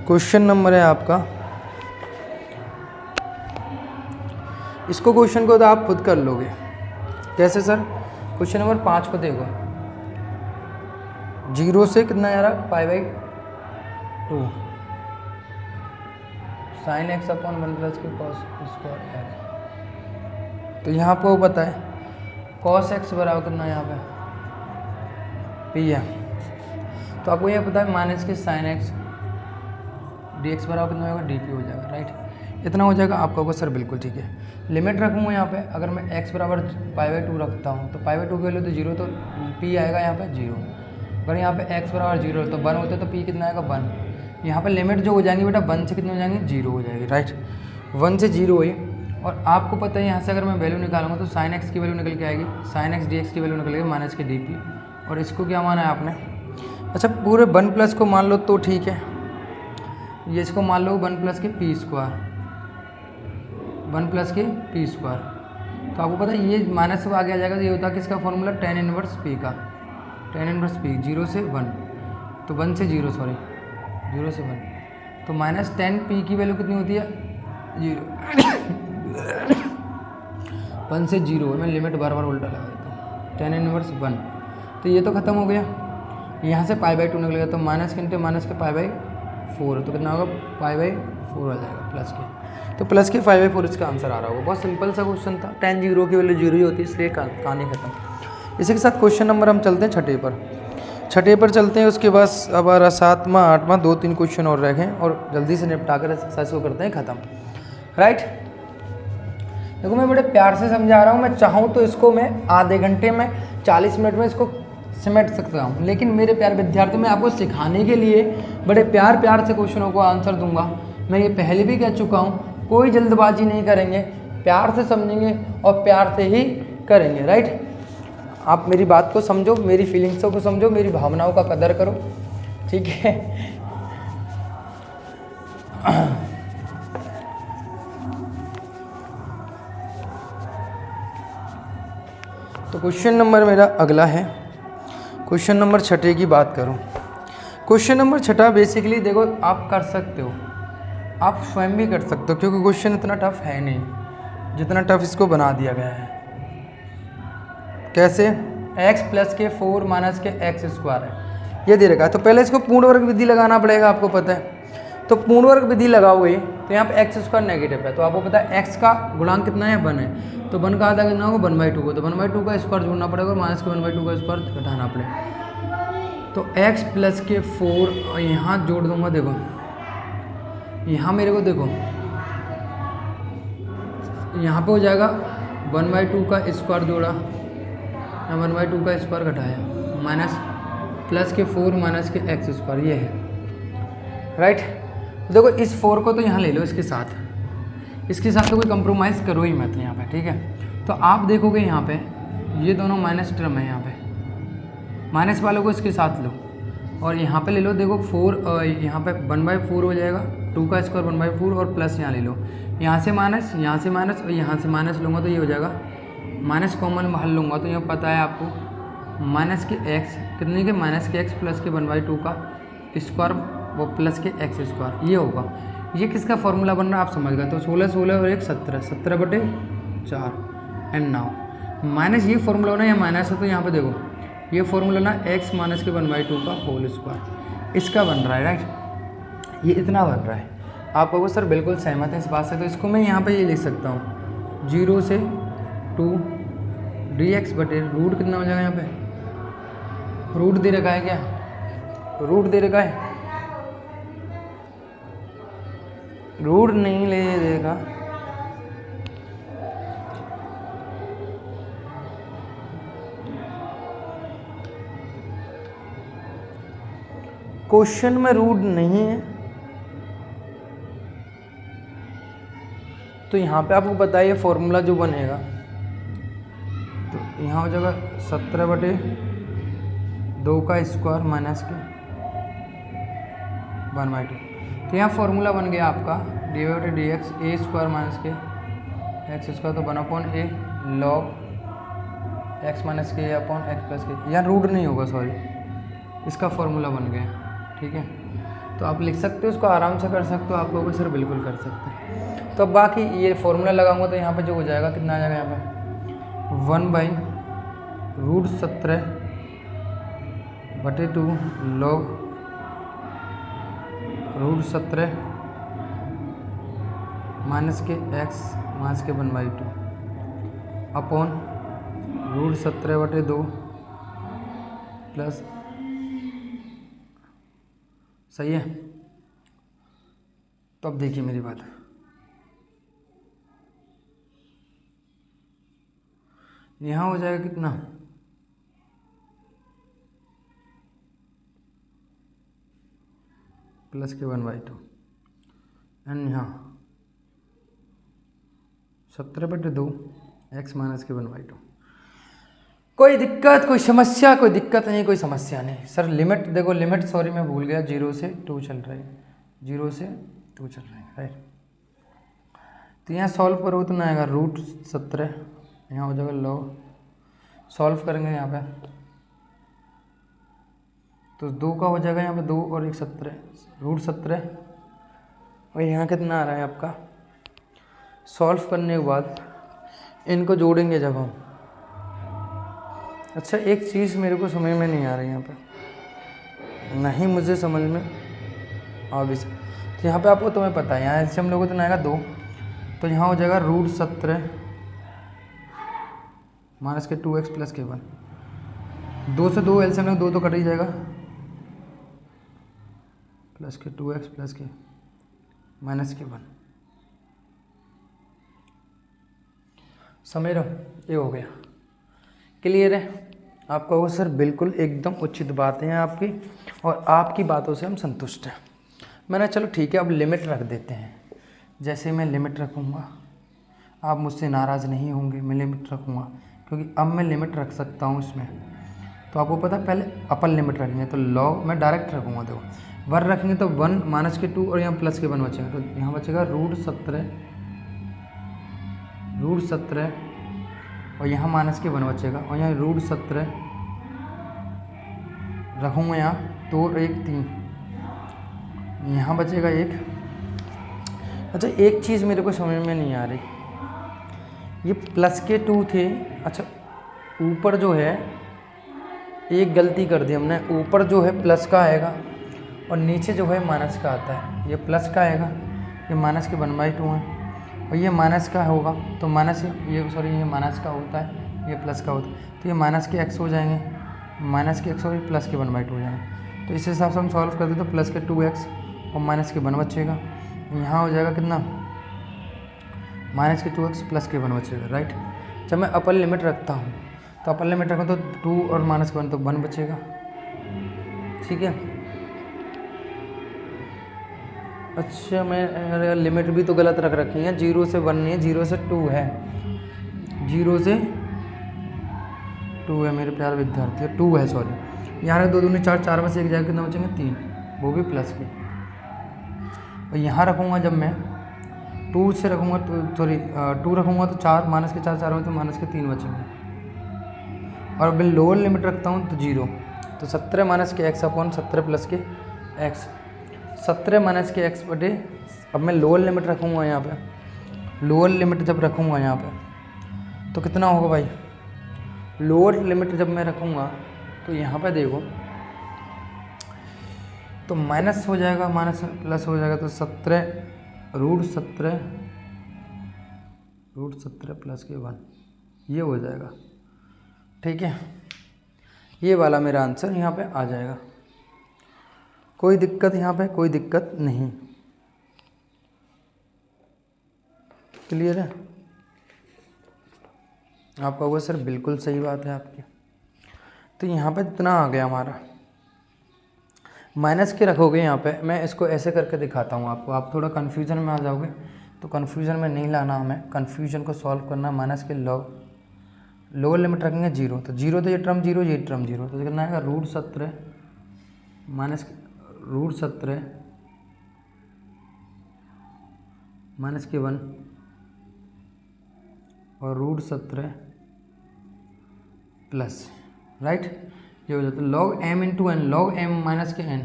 क्वेश्चन नंबर है आपका, इसको क्वेश्चन को तो आप खुद कर लोगे। कैसे सर? क्वेश्चन नंबर 5 को देखो, 0 से कितना जा रहा, π/2 sin x अपॉन 1 प्लस के cos स्क्वायर x। तो यहाँ आपको पता है cos x बराबर कितना यहाँ पे p है, तो आपको यह पता है माइनस के sin x dx बराबर कितना होगा dp हो जाएगा, राइट। इतना हो जाएगा आपका होगा सर, बिल्कुल ठीक है। लिमिट रखूँगा यहाँ पे, अगर मैं x बराबर π/2 रखता हूँ तो π/2 की वैल्यू तो 0, तो p आएगा यहाँ पे 0। अगर यहाँ पे x बराबर 0 तो 1 होते तो p कितना आएगा 1। यहाँ पे लिमिट जो हो जाएंगी बेटा 1 से कितने हो जाएंगे 0 हो जाएगी, राइट। 1 से 0 हुई, और आपको पता है यहाँ से अगर मैं वैल्यू निकालूंगा तो sin x की वैल्यू निकल के आएगी, sin x dx की वैल्यू निकलेगी माइनस के dp, और इसको क्या माना है आपने, अच्छा पूरे 1 प्लस को मान लो तो ठीक है, ये इसको मान लो 1 प्लस के p स्क्वायर, 1 प्लस के p स्क्वायर। तो आपको पता है ये माइनस से आगे आ जाएगा, तो ये होता है किसका फॉर्मूला, tan इनवर्स p का, tan इनवर्स p 0 से 1, तो 1 से 0 सॉरी 0 से 1, तो माइनस tan p की वैल्यू कितनी होती है 0। 1 से 0, मैं लिमिट बार बार उल्टा लगा देता हूँ, tan इनवर्स 1, तो ये तो खत्म हो गया। यहाँ से π/2 निकलेगा, तो माइनस के इंटू माइनस के π/4, तो कितना होगा π/4 आ जाएगा प्लस के, तो प्लस के 5/4 इसका आंसर आ रहा होगा। बहुत सिंपल सा क्वेश्चन था, tan 0 की वैल्यू 0 ही होती है, इसलिए कहानी खत्म। इसी के साथ क्वेश्चन नंबर हम चलते हैं छठे पर चलते हैं। उसके बाद हमारा 7वां 8वां 2-3 क्वेश्चन और रह गए, और जल्दी से निपटा कर एक्सरसाइज को करते हैं ख़त्म, राइट। देखो मैं बड़े प्यार से समझा रहा हूँ, मैं चाहूँ तो इसको मैं आधे घंटे में 40 मिनट में इसको समेट सकता हूँ, लेकिन मेरे प्यार विद्यार्थी मैं आपको सिखाने के लिए बड़े प्यार से क्वेश्चनों को आंसर दूंगा। मैं ये पहले भी कह चुका हूँ, कोई जल्दबाजी नहीं करेंगे, प्यार से समझेंगे और प्यार से ही करेंगे, राइट। आप मेरी बात को समझो, मेरी फीलिंग्सों को समझो, मेरी भावनाओं का कदर करो, ठीक है। तो क्वेश्चन नंबर मेरा अगला है, क्वेश्चन नंबर 6 की बात करूं। क्वेश्चन नंबर 6 बेसिकली देखो आप कर सकते हो, आप स्वयं भी कर सकते हो, क्योंकि क्वेश्चन इतना टफ है नहीं जितना टफ इसको बना दिया गया है। कैसे, x प्लस के 4 माइनस के x स्क्वायर है, ये दे रखा है, तो पहले इसको पूर्ण वर्ग विधि लगाना पड़ेगा, आपको पता है। तो पूर्ण वर्ग विधि लगाओगे तो यहाँ पे x स्क्वायर नेगेटिव है, तो आपको पता है x का गुणांक कितना है 1 है, तो 1 का आधा कितना होगा 1/2 को, तो 1/2 का स्क्वायर जोड़ना पड़ेगा और माइनस के 1/2 का स्क्वायर घटाना पड़ेगा। तो x प्लस के 4 यहाँ जोड़ दूंगा, देखो यहाँ मेरे को देखो यहाँ पे हो जाएगा 1/2 का स्क्वायर जोड़ा, 1/2 का स्क्वायर घटाया, माइनस प्लस के 4 माइनस के x स्क्वायर, ये है, राइट। देखो इस 4 को तो यहाँ ले लो, इसके साथ तो कोई कंप्रोमाइज़ करो ही मत यहाँ पे, ठीक है। तो आप देखोगे यहाँ पे ये दोनों माइनस टर्म है, यहाँ पे माइनस वालों को इसके साथ लो, और यहाँ पे ले लो, देखो 4 यहाँ पे 1/4 हो जाएगा, 2 का स्क्वायर 1/4 और प्लस यहाँ ले लो, यहाँ से माइनस और यहाँ से माइनस लूँगा तो ये हो जाएगा, माइनस कॉमन बाहर लूँगा तो यहाँ पता है आपको माइनस के x कितने के, माइनस के x प्लस के 1/2 का स्क्वायर वो प्लस के x स्क्वायर, ये होगा। ये किसका फॉर्मूला बन रहा है आप समझ गए, तो 16 और 1 17, 17/4 एंड नाउ माइनस ये फॉर्मूला होना, यहाँ माइनस है तो यहाँ पे देखो ये फॉर्मूला ना x माइनस के 1/2 का होल स्क्वायर इसका बन रहा है, राइट। ये इतना बन रहा है, आप कहोगे सर बिल्कुल सहमत है इस बात से, तो इसको मैं यहाँ पे ये लिख सकता हूँ 0 से 2 dx बटे रूट कितना हो जाएगा, यहाँ पे रूट दे रखा है, क्या रूट दे रखा है, रूट नहीं ले देगा, क्वेश्चन में रूट नहीं है, तो यहाँ पे आपको बताइए फॉर्मूला जो बनेगा, तो यहाँ हो जाएगा 17/2 का स्क्वायर माइनस के 1/2। तो यहाँ फॉर्मूला बन गया आपका dy/dx ए स्क्वायर माइनस के एक्स स्क्वायर, तो 1/a log x माइनस के अपॉन एक्स प्लस के, यहाँ रूट नहीं होगा सॉरी, इसका फॉर्मूला बन गया। ठीक है, तो आप लिख सकते हो, उसको आराम से कर सकते हो, आप लोगों सर बिल्कुल कर सकते हैं। तो अब बाकी ये फॉर्मूला लगाऊंगा तो यहाँ पे जो हो जाएगा कितना आ जाएगा, यहाँ पे 1/√17/2 log √17 माइनस के एक्स माइनस के 1/2 अपॉन √17/2 प्लस, सही है। तो अब देखिए मेरी बात, यहाँ हो जाएगा कितना, प्लस के 1/2 एंड यहाँ 17/2 एक्स माइनस के 1/2। कोई दिक्कत, कोई समस्या, कोई दिक्कत नहीं, कोई समस्या नहीं सर। लिमिट देखो, लिमिट सॉरी मैं भूल गया, 0 से 2 चल रही है, 0 से 2 चल रही है, राइट। तो यहाँ सॉल्व करो तो ना आएगा √17, यहाँ हो जाएगा log, सॉल्व करेंगे यहाँ पे तो 2 का हो जाएगा यहाँ पे 2 और 1 17, √17, और यहाँ कितना आ रहा है आपका। सॉल्व करने के बाद इनको जोड़ेंगे जब हम, अच्छा एक चीज़ मेरे को समझ में नहीं आ रही यहाँ पे, नहीं मुझे समझ में ऑब्वियस। तो यहाँ पे आपको तुम्हें पता है, यहाँ से हम लोगों को तो आएगा 2, तो यहाँ हो जाएगा √17 माइनस के 2x प्लस के 1, 2 से 2 एलसीएम में 2 तो कट ही जाएगा, प्लस के 2x प्लस के माइनस के 1, समझ रहे हो, ये हो गया। क्लियर है आपका? वो सर बिल्कुल एकदम उचित बातें हैं आपकी, और आपकी बातों से हम संतुष्ट हैं। मैंने चलो ठीक है, अब लिमिट रख देते हैं। जैसे मैं लिमिट रखूँगा आप मुझसे नाराज़ नहीं होंगे, मैं लिमिट रखूँगा क्योंकि अब मैं लिमिट रख सकता हूँ इसमें। तो आपको पता है पहले अपर लिमिट रखेंगे, तो लॉग मैं डायरेक्ट रखूँगा, देखो 1 रखेंगे तो 1 माइनस के 2 और यहाँ प्लस के 1 बचेंगे, तो यहाँ बचेगा √17 और यहाँ माइनस के 1 बचेगा, और यहाँ √17 रखूँगा यहाँ 2 और 1 3, यहाँ बचेगा 1। अच्छा एक चीज़ मेरे को समझ में नहीं आ रही, ये प्लस के 2 थे, अच्छा ऊपर जो है एक गलती कर दी हमने, ऊपर जो है प्लस का आएगा और नीचे जो है माइनस का आता है। ये प्लस का आएगा, ये माइनस के 1/2 है, और ये माइनस का होगा तो माइनस, ये सॉरी ये माइनस का होता है, ये प्लस का होता है, तो ये माइनस के x हो जाएंगे, माइनस के x और प्लस के 1/2 हो जाएंगे। तो इस हिसाब से हम सॉल्व कर दें तो प्लस के 2x और माइनस के 1 बचेगा, यहाँ हो जाएगा कितना, माइनस के 2x प्लस के 1 बचेगा, राइट। जब मैं अपर लिमिट रखता हूँ तो अपर लिमिट रखूँ तो 2 और माइनस के 1 तो 1 बचेगा, ठीक है। अच्छा मैं लिमिट भी तो गलत रख रखी है, 0 से 1 नहीं है, 0 से 2 है, 0 से 2 है मेरे प्यारे विद्यार्थी, 2 है सॉरी। यहाँ 2 दूनी 4, 4 में से 1 जाएगा कितना बचेंगे 3, वो भी प्लस के। और यहाँ रखूँगा जब मैं 2 से रखूँगा तो सॉरी 2 रखूँगा तो 4 माइनस के 4 में तो माइनस के 3 बचेंगे, और मैं लोअर लिमिट रखता हूँ तो 0, तो 17 माइनस के x अपॉन 17 प्लस के x, 17 माइनस के x बटे, अब मैं लोअर लिमिट रखूँगा यहाँ पे, लोअर लिमिट जब रखूँगा यहाँ पे तो कितना होगा भाई, लोअर लिमिट जब मैं रखूँगा तो यहाँ पे देखो तो माइनस हो जाएगा, माइनस प्लस हो जाएगा, तो 17 √17 प्लस के 1 ये हो जाएगा, ठीक है। ये वाला मेरा आंसर यहाँ पे आ जाएगा, कोई दिक्कत यहाँ पे, कोई दिक्कत नहीं, क्लियर है आपका? वो सर बिल्कुल सही बात है आपकी। तो यहाँ पे इतना आ गया हमारा, माइनस के रखोगे यहाँ पे, मैं इसको ऐसे करके दिखाता हूँ आपको, आप थोड़ा कन्फ्यूजन में आ जाओगे, तो कन्फ्यूजन में नहीं लाना हमें, कन्फ्यूजन को सॉल्व करना। माइनस के लॉग, लोअर लिमिट रखेंगे 0, तो 0 तो ये टर्म 0, ये टर्म 0, तो कितना आएगा √17 माइनस √17 माइनस के 1 और √17 प्लस, राइट। ये हो जाता है log m into n, log m minus के n,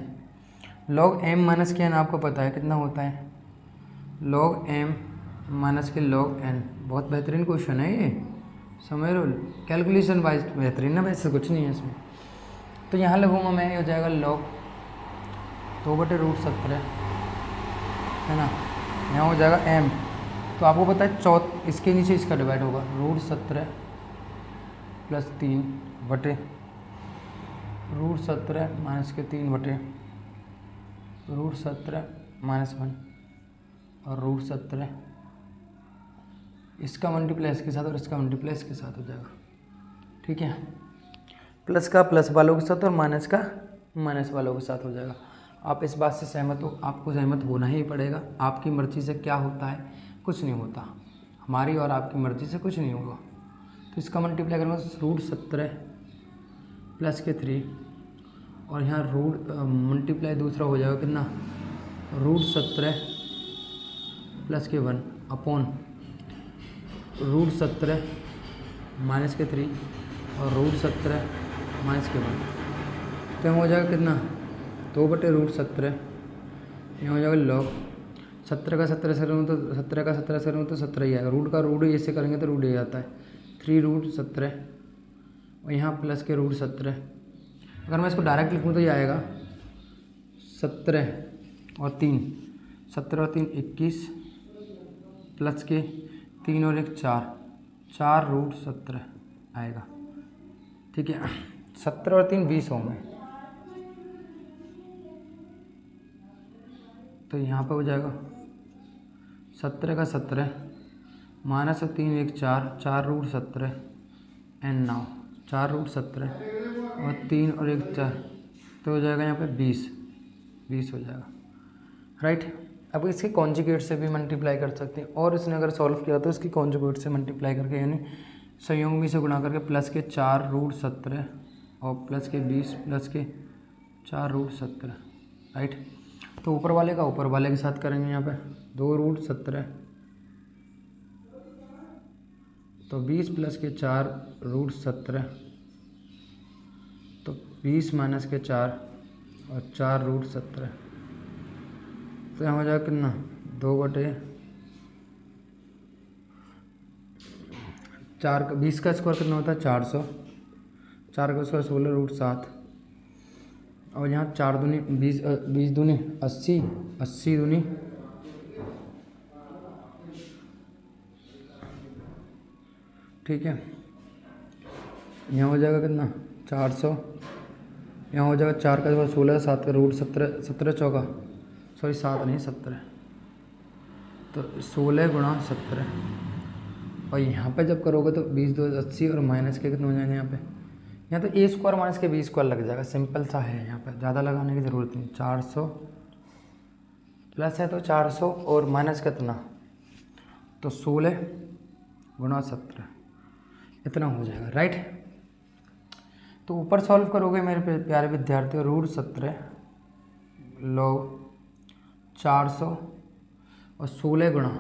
log m माइनस के n आपको पता है कितना होता है, log m माइनस के log n। बहुत बेहतरीन क्वेश्चन है ये, समझ लो, कैलकुलेशन वाइज बेहतरीन है, वैसे कुछ नहीं है इसमें। तो यहाँ लगूंगा मैं, ये हो जाएगा log 2/√17 है ना, यहाँ हो जाएगा m, तो आपको पता है इसके नीचे इसका डिवाइड होगा, √17 प्लस 3 बटे √17 माइनस के 3 बटे √17 माइनस 1 और √17, इसका मल्टीप्लाई इसके साथ और इसका मल्टीप्लाई इसके साथ हो जाएगा, ठीक है। प्लस का प्लस वालों के साथ और माइनस का माइनस वालों के साथ हो जाएगा। आप इस बात से सहमत हो? आपको सहमत होना ही पड़ेगा। आपकी मर्ज़ी से क्या होता है? कुछ नहीं होता, हमारी और आपकी मर्ज़ी से कुछ नहीं होगा। तो इसका मल्टीप्लाई करूँगा √17 प्लस के 3 और यहाँ मल्टीप्लाई दूसरा हो जाएगा कितना, √17 प्लस के 1 अपॉन √17 माइनस के 3 और √17 माइनस के 1, तो यहाँ हो जाएगा कितना 2/√17, यहाँ हो जाएगा log 17 का 17 से करूँ तो 17 का 17 से करूँ तो 17 ही आएगा, रूट का रूट ऐसे करेंगे तो रूट ही आता है, 3√17 और यहाँ प्लस के √17। अगर मैं इसको डायरेक्ट लिखूँ तो ये आएगा 17 और 3 21 प्लस के 3 और 1 4 आएगा, ठीक है। 17 और 3 20 होंगे, तो यहाँ पे हो जाएगा 17 का 17 माइनस 3 1 4 एन नाउ 4√17 और 3 और 1 4, तो हो जाएगा यहाँ पे 20 हो जाएगा, राइट। अब इसके कॉन्जुगेट से भी मल्टीप्लाई कर सकते हैं, और इसने अगर सॉल्व किया तो इसकी कॉन्जुगेट से मल्टीप्लाई करके, यानी संयोग से गुणा करके प्लस के 4√17 और प्लस के 20 प्लस के 4√17, राइट। तो ऊपर वाले का ऊपर वाले के साथ करेंगे, यहाँ पे 2√17 तो 20 प्लस के 4√17 तो 20 माइनस के 4 और 4√17, तो यहाँ हो जाएगा कितना 2/4 का 20 का स्क्वायर कितना होता है 400, 4 का स्क्वायर 16√7 और यहाँ 4 दूनी 20 दूनी 80, 80 दूनी 80, ठीक है। यहाँ हो जाएगा कितना 400, यहाँ हो जाएगा 4 का स्क्वायर 16, 7 का रूट 17, 17 चौका सॉरी 7 नहीं 17, तो 16 गुणा 17, और यहाँ पे जब करोगे तो 20 2 80 और माइनस के कितने हो जाएंगे यहाँ पे, यहाँ तो a स्क्वायर माइनस के b स्क्वायर लग जाएगा, सिंपल सा है, यहाँ पे ज़्यादा लगाने की ज़रूरत नहीं। 400 प्लस है तो 400 और माइनस कितना, तो 16 गुणा 17 इतना हो जाएगा, राइट। तो ऊपर सॉल्व करोगे मेरे प्यारे विद्यार्थी, √17 log 400 और 16 गुणा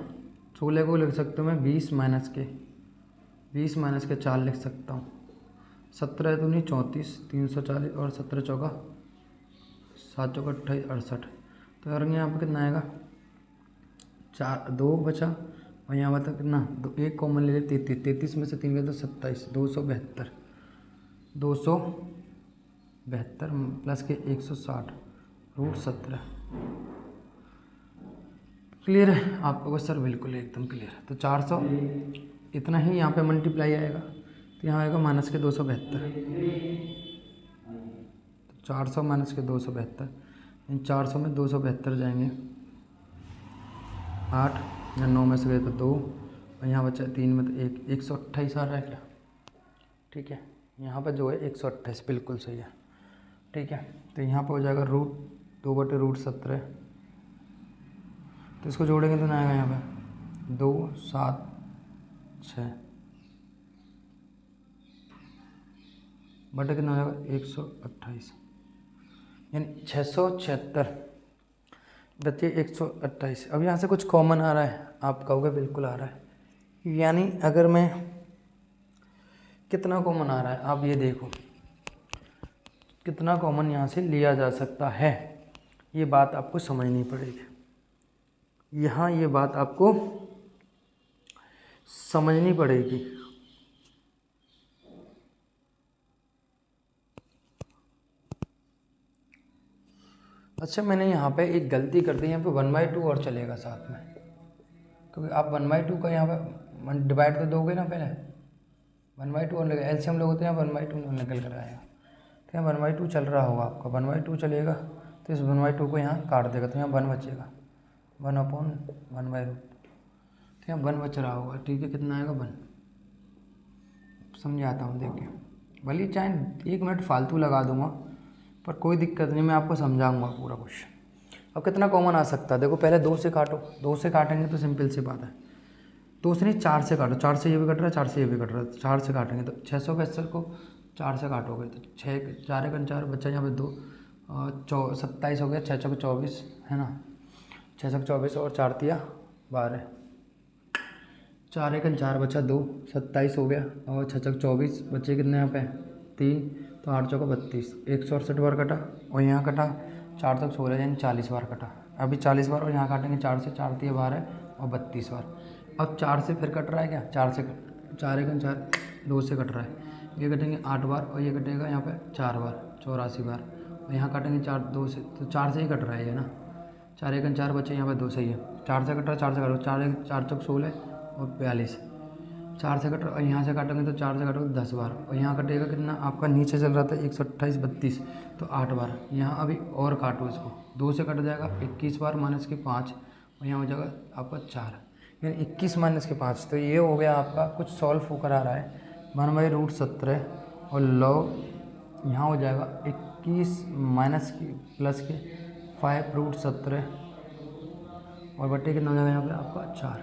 16 को लिख सकता हूँ मैं 20 माइनस के 4 लिख सकता हूँ, 17 दूनी 34 340 और 17 चौका 7 चौका 28 68, तो यार यहाँ पर कितना आएगा 2 बचा और यहाँ बता कितना 1 कॉमन ले ले 33 में से 3 गए तो 27 272 प्लस के 160 √17, क्लियर है आपको सर? बिल्कुल एकदम क्लियर है। तो 400 इतना ही यहाँ पे मल्टीप्लाई आएगा, तो यहाँ आएगा माइनस के 272, तो 400 माइनस के 272, इन 400 में 272 जाएंगे, 8 या 9 में से गए तो 2 और यहाँ बचा 3 में तो 1, 128 आ रहा है क्या, ठीक है। यहाँ पर जो है 128 बिल्कुल सही है, ठीक है। तो यहाँ पर हो जाएगा √2/√17, तो इसको जोड़ेंगे तो ना आएगा यहाँ पे 2 7 6 बटे कितना हो जाएगा 128, यानी 676 बचे 128। अब यहाँ से कुछ कॉमन आ रहा है, आप कहोगे बिल्कुल आ रहा है, यानी अगर मैं कितना कॉमन आ रहा है आप ये देखो, कितना कॉमन यहाँ से लिया जा सकता है, ये बात आपको समझनी पड़ेगी। यहाँ ये बात आपको समझनी पड़ेगी। अच्छा, मैंने यहाँ पे एक गलती कर दी, यहाँ पे 1/2 और चलेगा साथ में, क्योंकि आप 1/2 का यहाँ पे डिवाइड तो दोगे ना, पहले 1/2 और लगेगा, एलसीएम लोगे तो यहाँ 1/2 निकल कर आएगा, तो यहाँ 1/2 चल रहा होगा आपका, 1/2 चलेगा तो इस 1/2 को यहाँ काट देगा, तो यहाँ 1 बचेगा, 1/1/√, तो यहाँ 1 बच रहा होगा। ठीक है, कितना आएगा 1, समझाता हूँ देखिए, भले चाहे 1 मिनट फालतू लगा दूंगा पर कोई दिक्कत नहीं, मैं आपको समझाऊंगा पूरा कुछ। अब कितना कॉमन आ सकता है, देखो पहले 2 से काटो, 2 से काटेंगे तो सिंपल सी बात है, 2 से नहीं 4 से काटो, 4 से ये भी कट रहा है, 4 से ये भी कट रहा है, 4 से काटेंगे तो 665 को 4 से काटोगे तो 6 4 1 4 बच्चा यहाँ पे 2 27 हो गया, 6 6 24 है ना, 6 6 24 और 4 तिया 12, 4 1 4 बचा 2 27 हो गया, और 6 6 24 बच्चे कितने यहाँ पे 3, तो 8 चौका 32, 168 बार कटा, और यहाँ कटा 4 तक 16 यानी 40 बार कटा, अभी 40 बार, और यहाँ काटेंगे 4 से, 4 तिया 12 और 32 बार। अब 4 से फिर कट रहा है क्या, 4 से 4 1 4 2 से कट रहा है, ये कटेंगे 8 बार, और ये कटेगा यहाँ पे 4 बार 84 बार, और यहाँ काटेंगे 4 2 से, तो 4 से ही कट रहा है ये ना, 4 1 4 बचे यहाँ पे 2 सही है, 4 से कट रहा है, 4 से कटो, 4 1 4 चौक 16 और 42, 4 से कट रहा, और यहाँ से काटेंगे तो 4 से कटोगे 10 बार, और यहाँ कटेगा कितना आपका, नीचे चल रहा था 128 32, तो 8 बार, यहाँ अभी और काटो इसको, 2 से कट जाएगा 21 बार माइनस के 5, और यहाँ हो जाएगा आपका 4, यानी 21 माइनस के 5, तो ये हो गया आपका, कुछ सॉल्व होकर आ रहा है 1/√17, और लॉग यहाँ हो जाएगा 21 माइनस की प्लस के 5√17, और बटे कितना हो जाएगा यहाँ पे आपका 4,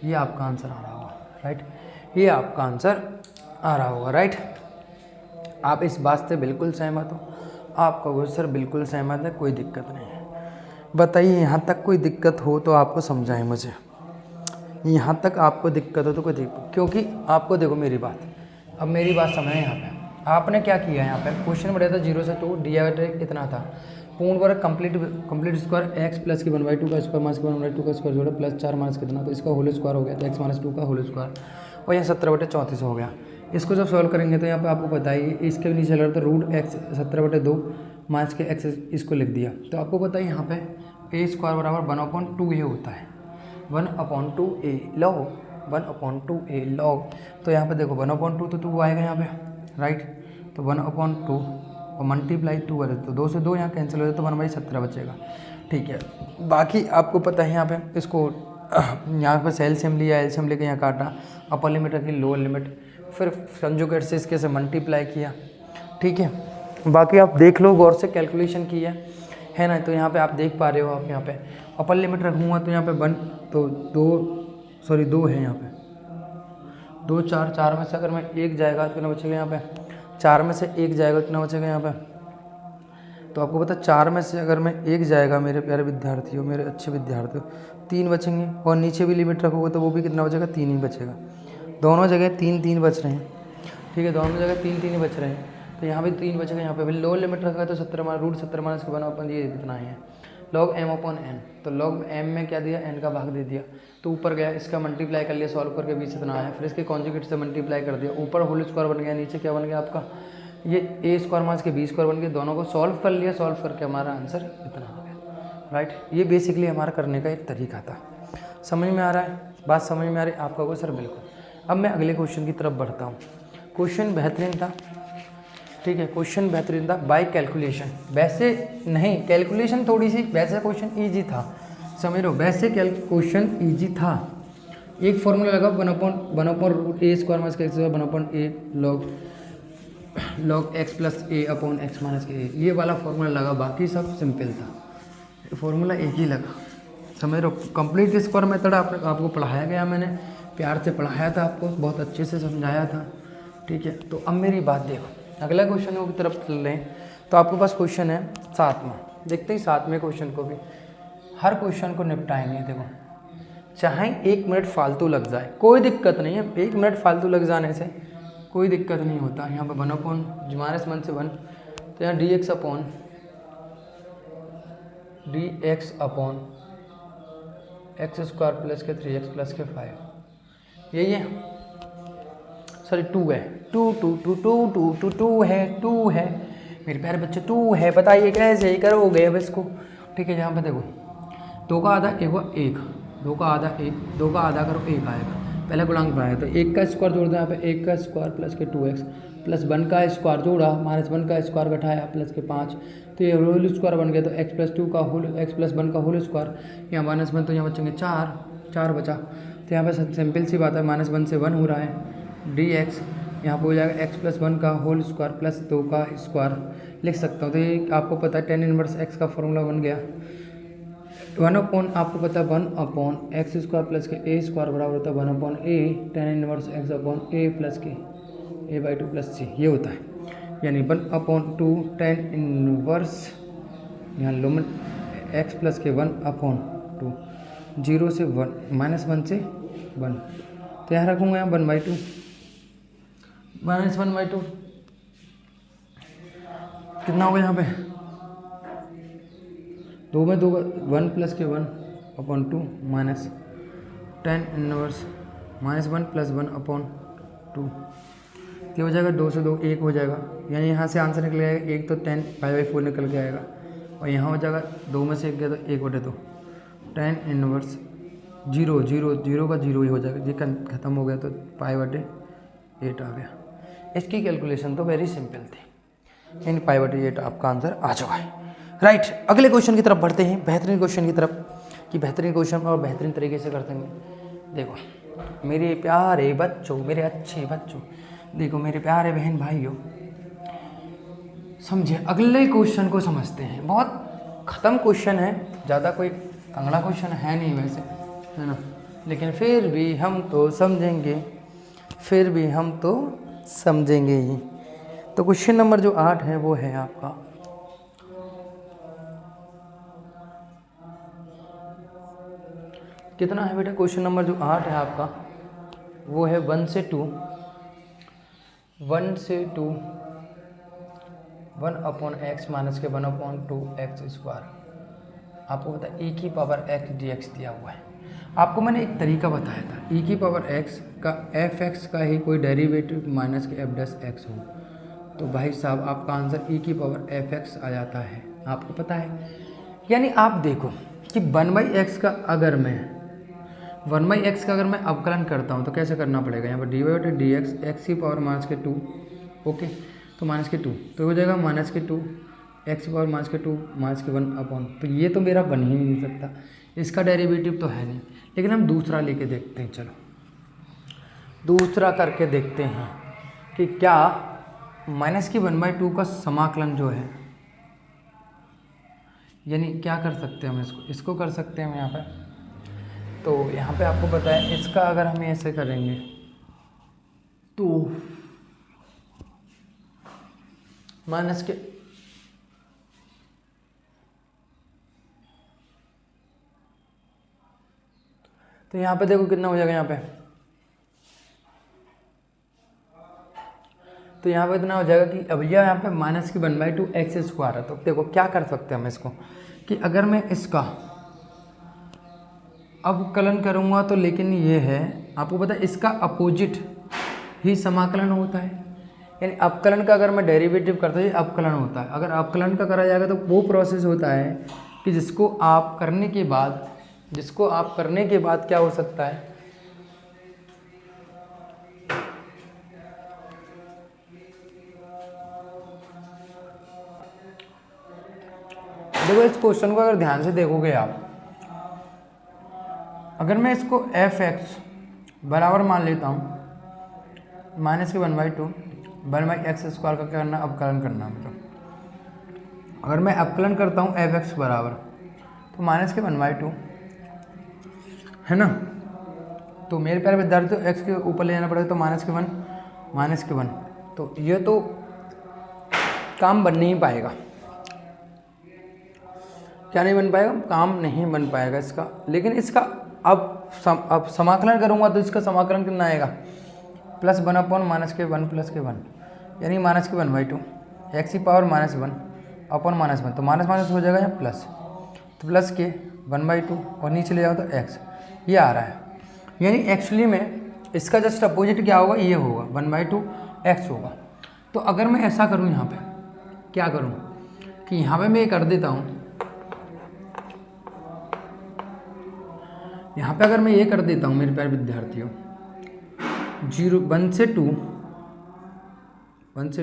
ये आपका आंसर आ रहा होगा, राइट, ये आपका आंसर आ रहा होगा, राइट। आप इस बात से बिल्कुल सहमत हो, आप कहोगे सर बिल्कुल सहमत है, कोई दिक्कत नहीं है, बताइए यहाँ तक कोई दिक्कत हो तो आपको समझाएं मुझे, यहाँ तक आपको दिक्कत हो तो कोई दिक्कत, क्योंकि आपको देखो मेरी बात, अब मेरी बात समझें, यहाँ पे आपने क्या किया, यहाँ पे क्वेश्चन बढ़िया था 0 से 2 डिवाइडेड इतना था, पूर्ण वर्ग कंप्लीट स्क्वायर एक्स प्लस की 1/2 का स्क्वायर माइनस की 1/2 का स्क्वायर जोड़ा प्लस 4 माइनस कितना, तो इसका होल स्क्वायर हो गया, तो एक्स माइनस 2 का होल स्क्वायर, और यहाँ 17/34 हो गया। इसको जब सॉल्व करेंगे तो यहाँ पे आपको बताइए, इसके भी नीचे चल रहा था √x 17/2 माइनस के एक्स, इसको लिख दिया, तो आपको बताइए यहाँ पे a² बराबर 1/2a होता है, 1/2a लॉग 1/2a लॉग, तो यहाँ पे देखो 1/2 तो 2 आएगा यहाँ पे, राइट, तो 1/2 और मल्टीप्लाई 2 है, तो 2 से 2 यहाँ कैंसिल हो जाए तो 1/17 बचेगा। ठीक है, बाकी आपको पता है यहाँ पे इसको यहाँ पर एलसीएम लिया, एलसीएम लेके यहाँ काटा, अपर लिमिट रखी, लोअर लिमिट, फिर कंजुगेट से इसके से मल्टीप्लाई किया। ठीक है, बाकी आप देख लो गौर से, कैलकुलेशन की है ना, तो यहाँ पे आप देख पा रहे हो, आप यहाँ पे अपर लिमिट रखूँगा तो यहाँ पे 1 तो 2 है यहाँ पे 2 4 में से अगर मैं 1 जाएगा तो कितना बचेगा यहाँ पे, 4 में से 1 जाएगा कितना बचेगा यहाँ पे, तो आपको पता 4 में से अगर मैं 1 जाएगा मेरे प्यारे विद्यार्थियों, मेरे अच्छे विद्यार्थियों, 3 बचेंगे, और नीचे भी लिमिट रखोगे तो वो भी कितना बचेगा, 3 ही बचेगा, दोनों जगह 3 बच रहे हैं। ठीक है, दोनों जगह 3 ही बच रहे हैं, तो यहाँ भी 3 बचेगा, यहाँ पे भी लोअर लिमिट रखा है तो 17 माइनस के 1/, ये कितना है log m/n, तो log m में क्या दिया, n का भाग दे दिया, तो ऊपर गया, इसका मल्टीप्लाई कर लिया सॉल्व करके, 20 इतना आया, फिर इसके कॉन्जुगेट से मल्टीप्लाई कर दिया, ऊपर होल स्क्वायर बन गया, नीचे क्या बन गया आपका, ये a² माइनस के b² बन गया, दोनों को सॉल्व कर लिया, सॉल्व करके हमारा आंसर इतना आ गया, राइट। ये बेसिकली हमारा करने का एक तरीका था, समझ में आ रहा है, बात समझ में आ रही है आपका को सर, बिल्कुल। अब मैं अगले क्वेश्चन की तरफ बढ़ता हूँ, क्वेश्चन बेहतरीन था, ठीक है, क्वेश्चन बेहतरीन था बाय कैलकुलेशन, वैसे नहीं कैलकुलेशन थोड़ी सी, वैसे क्वेश्चन इजी था, समझ लो, वैसे क्वेश्चन इजी था, एक फॉर्मूला लगा 1/√a² माइनस के x 1/a log x plus a/x minus के a, ये वाला फॉर्मूला लगा, बाकी सब सिंपल था, फॉर्मूला एक ही लगा, समझ रहे हो। कंप्लीट स्क्वायर मेथड आपको पढ़ाया गया, मैंने प्यार से पढ़ाया था आपको, बहुत अच्छे से समझाया था, ठीक है। तो अब मेरी बात देखो, अगला क्वेश्चन की तरफ चल रहे हैं। तो आपके पास क्वेश्चन है 7वां, देखते ही 7वें क्वेश्चन को भी, हर क्वेश्चन को निपटाएंगे। देखो, चाहे 1 मिनट फालतू लग जाए कोई दिक्कत नहीं है, 1 मिनट फालतू लग जाने से कोई दिक्कत नहीं होता। यहाँ पर 1/-1 से 1, तो यहाँ dx upon x square plus के 3x प्लस के 5, यही है, सॉरी 2 है, 2 है मेरे प्यारे बच्चे, 2 है। बताइए कैसे करोगे अब इसको, ठीक है। यहाँ पे देखो 2 का आधा 1, 2 का आधा 1, 2 का आधा करो 1 आएगा, पहला गुणांक बनाया तो 1 का स्क्वायर जोड़ दो यहाँ पे, 1 का स्क्वायर प्लस के 2x प्लस 1 का स्क्वायर जोड़ा -1 का स्क्वायर घटाया प्लस के 5, तो ये होल स्क्वायर बन गया। तो x प्लस 2 का होल, x प्लस 1 का होल स्क्वायर, यहाँ -1 तो यहाँ बचेंगे 4 बचा। तो यहाँ पे सिंपल सी बात है, -1 से 1 हो रहा है, dx यहाँ पे हो जाएगा x प्लस 1 का होल स्क्वायर प्लस 2 का स्क्वायर लिख सकता हूँ। तो ये आपको पता है tan इनवर्स x का फॉर्मूला बन गया 1/, आपको पता है 1/x स्क्वायर प्लस के a स्क्वायर बराबर होता है 1/a tan inverse x upon a plus के a/2 प्लस c, ये होता है। यानी 1/2 tan इनवर्स, यहाँ लिमिट x प्लस के 1/2, 0 से 1, -1 से 1, तो यहाँ रखूँगा यहाँ 1/2 -1/2, कितना होगा यहाँ पे 2 में 2 1 प्लस के 1/2 माइनस tan इनवर्स -1 प्लस 1/2, ये हो जाएगा 2 से 2 1 हो जाएगा, यानी यहाँ से आंसर निकल जाएगा 1, तो tan π/4 निकल के आएगा, और यहाँ हो जाएगा 2 में से 1 गया तो 1/2 tan इनवर्स 0 का 0 ही हो जाएगा, ये खत्म हो गया तो π/8 आ गया। इसकी कैलकुलेशन तो वेरी सिंपल थी, यानी π/8 आपका आंसर आ चुका है, राइट। अगले क्वेश्चन की तरफ बढ़ते हैं, बेहतरीन क्वेश्चन की तरफ, कि बेहतरीन क्वेश्चन और बेहतरीन तरीके से करते हैं। देखो मेरे प्यारे बच्चों, मेरे अच्छे बच्चों, देखो मेरे प्यारे बहन भाइयों, समझे, अगले क्वेश्चन को समझते हैं। बहुत ख़त्म क्वेश्चन है, ज़्यादा कोई तंगड़ा क्वेश्चन है नहीं वैसे, है ना, लेकिन फिर भी हम तो समझेंगे ही। तो क्वेश्चन नंबर जो 8 है वो है आपका, कितना है बेटा, क्वेश्चन नंबर जो 8 है आपका वो है 1 से 2 1/x माइनस के 1/2x स्क्वायर, आपको पता है e⁻x dx दिया हुआ है। आपको मैंने एक तरीका बताया था, e⁻x का fx का ही कोई डेरिवेटिव माइनस के f'(x) हो, तो भाई साहब आपका आंसर e⁻fx आ जाता है, आपको पता है। यानी आप देखो कि 1/x का अगर मैं अवकलन करता हूँ तो कैसे करना पड़ेगा, यहाँ पर dy/dx x⁻2, ओके, तो -2 तो हो जाएगा -2 x⁻2 -1/, तो ये तो मेरा बन ही नहीं सकता, इसका डेरिवेटिव तो है नहीं। लेकिन हम दूसरा लेके देखते हैं, चलो दूसरा करके देखते हैं कि क्या -1/2 का समाकलन जो है, यानी क्या कर सकते हैं हम, इसको कर सकते हैं हम यहाँ पर। तो यहाँ पे आपको पता है, इसका अगर हम ऐसे करेंगे तो माइनस के तो यहाँ पे देखो कितना हो जाएगा, यहाँ पे तो यहाँ पे इतना हो जाएगा कि अब यहाँ पे -1/2 x स्क्वायर है। तो देखो क्या कर सकते हैं हम इसको, कि अगर मैं इसका अवकलन करूँगा तो, लेकिन ये है आपको पता है इसका अपोजिट ही समाकलन होता है, यानी अवकलन का अगर मैं डेरिवेटिव करता हूँ ये अवकलन होता है। अगर अवकलन का करा जाएगा तो वो प्रोसेस होता है कि जिसको आप करने के बाद क्या हो सकता है, देखो इस क्वेश्चन को अगर ध्यान से देखोगे आप, अगर मैं इसको f(x) बराबर मान लेता हूँ -1/2 1/x स्क्वायर का क्या करना, अवकलन करना, मतलब अगर मैं अवकलन करता हूँ f(x) बराबर तो -1/2 है ना। तो मेरे प्यारे विद्यार्थियों एक्स के ऊपर ले जाना पड़ेगा तो माइनस के वन, तो ये तो काम बन नहीं पाएगा। क्या नहीं बन पाएगा? काम नहीं बन पाएगा इसका। लेकिन इसका अब समाकलन करूँगा तो इसका समाकलन कितना आएगा? प्लस वन अपॉन माइनस के वन प्लस के वन, यानी माइनस के 1/2 एक्स की पावर -1 अपॉन -1, तो माइनस माइनस हो जाएगा यहाँ प्लस, तो प्लस के 1/2 और नीचे ले जाओ तो एक्स, ये आ रहा है। यानी एक्चुअली में इसका जस्ट अपोजिट क्या होगा? ये होगा 1/2 एक्स होगा। तो अगर मैं ऐसा करूँ, यहाँ पे क्या करूँ कि यहाँ पे मैं ये कर देता हूँ, यहाँ पे अगर मैं ये कर देता हूँ मेरे प्यारे विद्यार्थियों, 1 से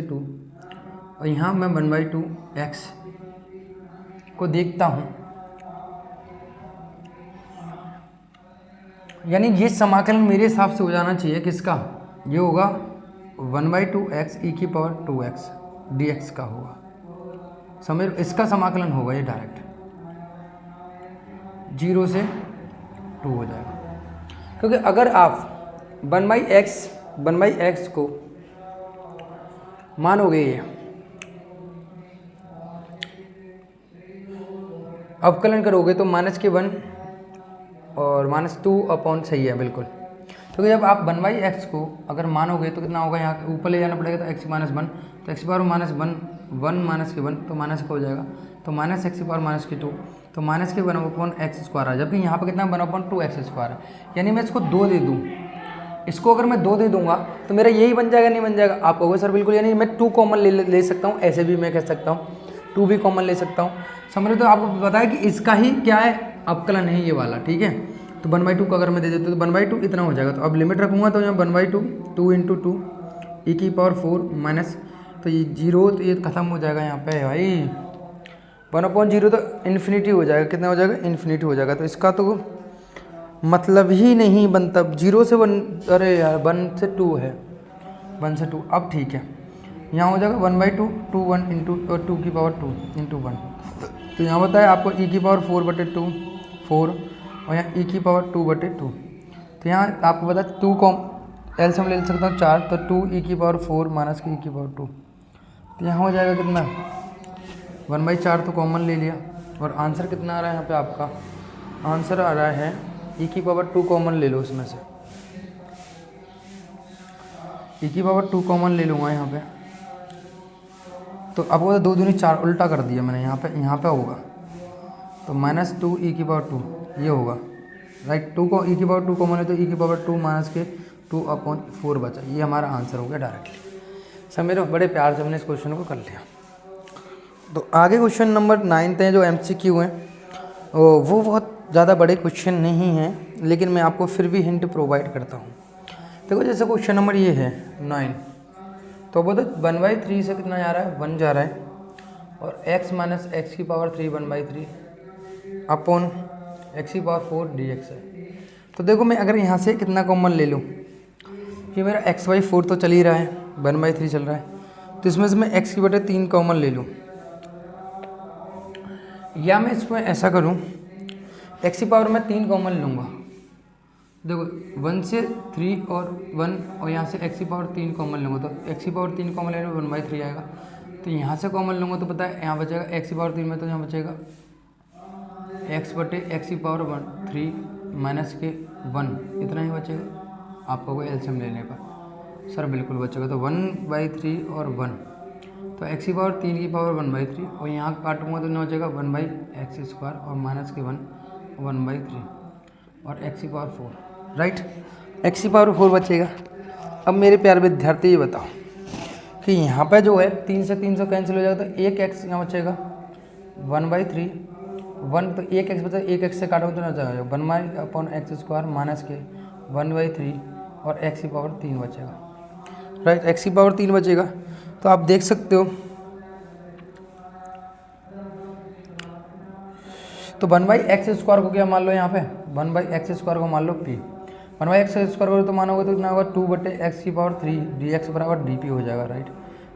2 और यहाँ मैं 1/2 एक्स को देखता हूँ, यानी ये समाकलन मेरे हिसाब से हो जाना चाहिए किसका? ये होगा 1/2 एक्स ई की पावर 2x dx का होगा, समझ, इसका समाकलन होगा ये डायरेक्ट 0 से 2 हो जाएगा। क्योंकि अगर आप 1/x को मानोगे, ये अवकलन करोगे तो -1 और -2 अपॉन सही है बिल्कुल। क्योंकि जब आप 1/x को अगर मानोगे तो कितना होगा? यहाँ ऊपर ले जाना पड़ेगा तो x -1, तो x पावर -1 तो माइनस का हो जाएगा, तो -x पावर -2 तो -1 अपॉन एक्स स्क्वायर है। जबकि यहाँ पर कितना 1/2x² है, यानी मैं इसको 2 दे दूँ, इसको अगर मैं 2 दे दूंगा तो मेरा यही बन जाएगा, नहीं बन जाएगा? आप कहोगे सर बिल्कुल, यानी मैं 2 कॉमन ले सकता हूँ, ऐसे भी मैं कह सकता हूँ 2 भी कॉमन ले सकता हूँ, समझ रहे? तो आपको पता है कि इसका ही क्या है? अवकलन है ये वाला, ठीक है। तो 1/2 का अगर मैं दे देता हूँ तो 1/2 इतना हो जाएगा। तो अब लिमिट रखूँगा तो यहाँ 1/2 2 × 2 ई की पावर 4 माइनस, तो ये 0 तो ये खत्म हो जाएगा यहाँ पे भाई, 1/0 तो इन्फिनिटी हो जाएगा। कितना हो जाएगा? इन्फिनिटी हो जाएगा। तो इसका तो मतलब ही नहीं बनता। 0 से 1, अरे यार 1 से 2 है, 1 से 2। अब ठीक है, यहाँ हो जाएगा 1/2 2 1 × 2 की पावर 2 × 1, तो यहाँ बताया आपको e की पावर 4/2 4 और यहाँ e की पावर 2/2। तो यहाँ आपको पता 2 को एलसीएम ले सकता हूँ 4, तो 2 e की पावर 4 माइनस के e की पावर 2, तो यहाँ हो जाएगा कितना? 1/4 तो कॉमन ले लिया और आंसर कितना आ रहा है? यहाँ पे आपका आंसर आ रहा है e की पावर 2 कॉमन ले लो, उसमें से e की पावर 2 कॉमन ले लूँगा यहाँ पे। तो अब वो 2 दूनी 4 उल्टा कर दिया मैंने, यहाँ पे होगा तो -2 e की पावर 2 ये होगा, राइट। 2 को e की पावर 2 कॉमन है तो e की पावर 2 माइनस के 2/4 बचा, ये हमारा आंसर हो गया डायरेक्टली। सब मेरे बड़े प्यार से हमने इस क्वेश्चन को कर लिया। तो आगे क्वेश्चन नंबर 9 हैं जो MCQ हैं, वो बहुत ज़्यादा बड़े क्वेश्चन नहीं हैं, लेकिन मैं आपको फिर भी हिंट प्रोवाइड करता हूँ। देखो जैसे क्वेश्चन नंबर ये है 9, तो बोलो 1/3 से कितना जा रहा है? 1 जा रहा है, और x माइनस एक्स की पावर 3 1/3 अपॉन एक्स की पावर 4 dx है। तो देखो मैं अगर यहाँ से कितना कॉमन ले लूँ, ये मेरा x/4 तो चल ही रहा है, 1/3 चल रहा है, तो इसमें से मैं x की बटे 3 कॉमन ले लूँ, या मैं इसमें ऐसा करूँ x की पावर मैं 3 कॉमन लूँगा। देखो 1 से 3 और 1 और यहाँ से x की पावर 3 कॉमन लूँगा, तो x की पावर 3 कॉमन लेने में 1/3 आएगा। तो यहाँ से कॉमन लूँगा तो पता है यहाँ बचेगा x की पावर 3 में, तो यहाँ बचेगा x बटे x की पावर 3 माइनस के 1, इतना ही बचेगा आपको कोई एलसीएम लेने पर। सर बिल्कुल बचेगा, तो 1/3 और 1, तो x की पावर 3 की पावर 1/3 और यहाँ काटूंगा तो नहीं बचेगा 1/x² और माइनस के 1/3 और x की पावर 4, राइट। x की पावर 4 बचेगा। अब मेरे प्यारे विद्यार्थी ये बताओ कि यहाँ पे जो है 3 से 300 कैंसिल हो जाएगा, तो 1x यहाँ बचेगा 1/3 1, तो 1x बचा, 1x से काटोगे तो ना जाएगा 1/x² माइनस के 1/3 और x की पावर 3 बचेगा, राइट। x की पावर 3 बचेगा। तो आप देख सकते हो, तो 1/x² को क्या मान लो, यहाँ पे 1/x² को मान लो p, 1/x² करो तो मानोगे तो कितना होगा 2/x की पावर 3 dx बराबर dp हो जाएगा, राइट।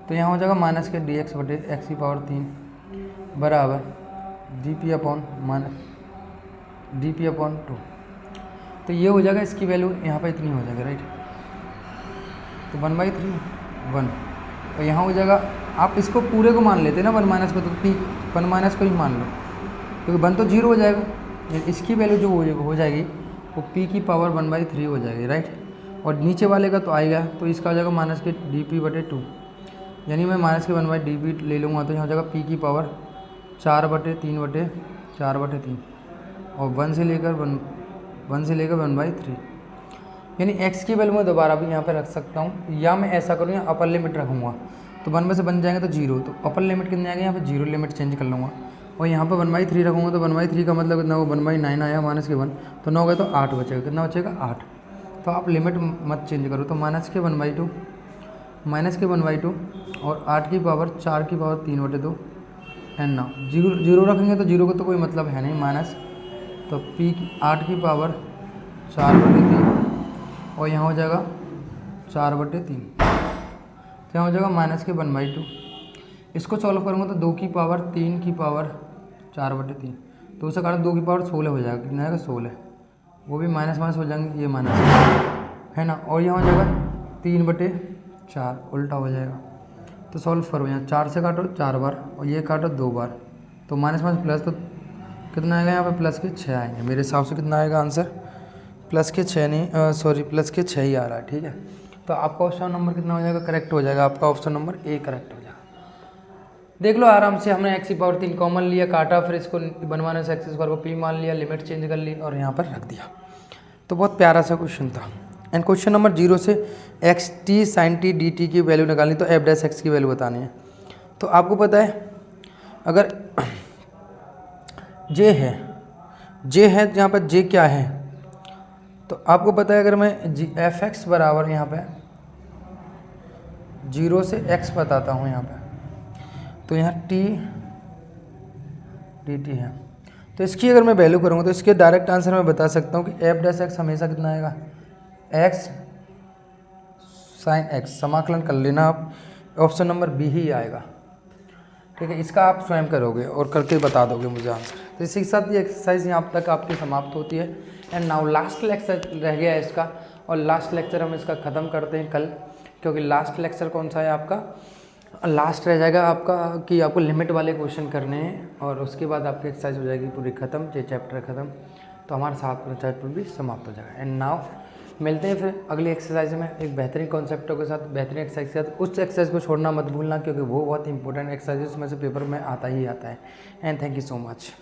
तो यहाँ हो जाएगा माइनस के dx बटे x की पावर 3 बराबर dp अपॉन 2। तो ये हो जाएगा, इसकी वैल्यू यहाँ पर इतनी हो जाएगी, राइट। तो 1/3 1, और यहाँ हो जाएगा, आप इसको पूरे को मान लेते ना 1 माइनस को, तो पी 1 माइनस को ही मान लो, क्योंकि 1 तो 0 हो जाएगा, इसकी वैल्यू जो हो जाएगी वो p की पावर 1/3 हो जाएगी, राइट। और नीचे वाले का तो आएगा, तो इसका हो जाएगा माइनस के dp/2, यानी मैं माइनस के 1/dp ले लूँगा, तो यहाँ हो जाएगा p की पावर 4/3 और 1 से लेकर 1/3, यानी x की वैल्यू मैं दोबारा भी यहाँ पे रख सकता हूँ, या मैं ऐसा करूँ या अपर लिमिट रखूँगा, तो 1 में से बन जाएंगे तो 0, तो अपर लिमिट कितने आएंगे, यहाँ पे 0 लिमिट चेंज कर लूँगा, और यहाँ पे 1/3 रखूँगा, तो 1/3 का मतलब कितना होगा, 1/9 आया माइनस के 1, तो 9 गए तो 8 बचेगा, कितना बचेगा 8। तो आप लिमिट मत चेंज करो, तो माइनस के 1/2 और 8 की पावर 4 की पावर 3/2 एंड ना 0 रखेंगे तो 0 को तो कोई मतलब है नहीं माइनस, तो p की 8 की पावर 4/3 और यहाँ हो जाएगा 4/3, तो यहाँ हो जाएगा माइनस के 1/2। इसको सॉल्व करूँगा तो 2 की पावर 3 की पावर 4/3, तो उससे काटा 2 की पावर 16 हो जाएगा, कितना आएगा 16, वो भी माइनस माइनस हो जाएंगे, ये माइनस है ना, और यहाँ हो जाएगा 3/4 उल्टा हो जाएगा। तो सॉल्व करो, यहाँ 4 से काटो 4 बार और ये काटो 2 बार, तो माइनस माइनस प्लस, तो कितना आएगा यहाँ पे प्लस के 6 आएंगे मेरे हिसाब से, कितना आएगा आंसर प्लस के 6 नहीं, सॉरी प्लस के 6 ही आ रहा है, ठीक है। तो आपका ऑप्शन नंबर कितना हो जाएगा, करेक्ट हो जाएगा, आपका ऑप्शन नंबर ए करेक्ट हो जाएगा। देख लो आराम से, हमने x की पावर 3 कॉमन लिया, काटा, फिर इसको 1 माइनस एक्स स्क्वायर को p मान लिया, लिमिट चेंज कर ली और यहाँ पर रख दिया। तो बहुत प्यारा सा क्वेश्चन था। एंड क्वेश्चन नंबर 0 से x t sine t d t की वैल्यू निकालनी, तो एफ डैश एक्स की वैल्यू बतानी है। तो आपको पता है अगर जे है जहाँ पर जे क्या है, तो आपको पता है अगर मैं एफ एक्स बराबर यहाँ पे 0 से x बताता हूँ यहाँ पे, तो यहाँ टी डी टी है, तो इसकी अगर मैं वैल्यू करूँगा तो इसके डायरेक्ट आंसर मैं बता सकता हूँ कि एफ डैश एक्स हमेशा कितना आएगा, एक्स साइन एक्स, समाकलन कर लेना आप, ऑप्शन नंबर बी ही आएगा, ठीक है। इसका आप स्वयं करोगे और करके बता दोगे मुझे आंसर। तो इसी के साथ ये एक्सरसाइज यहाँ तक आपकी समाप्त होती है। एंड नाउ लास्ट लेक्चर रह गया है इसका, और लास्ट लेक्चर हम इसका ख़त्म करते हैं कल, क्योंकि लास्ट लेक्चर कौन सा है आपका, लास्ट रह जाएगा आपका कि आपको लिमिट वाले क्वेश्चन करने हैं, और उसके बाद आपकी एक्सरसाइज हो जाएगी पूरी ख़त्म, ये चैप्टर ख़त्म, तो हमारा 7वां चैप्टर भी समाप्त हो जाएगा। एंड नाउ मिलते हैं फिर अगली एक्सरसाइज में एक बेहतरीन कॉन्सेप्टों के साथ, बेहतरीन एक्सरसाइज के साथ। उस एक्सरसाइज को छोड़ना मत भूलना, क्योंकि वो बहुत इंपॉर्टेंट एक्सरसाइज में से पेपर में आता ही आता है। And thank you so much.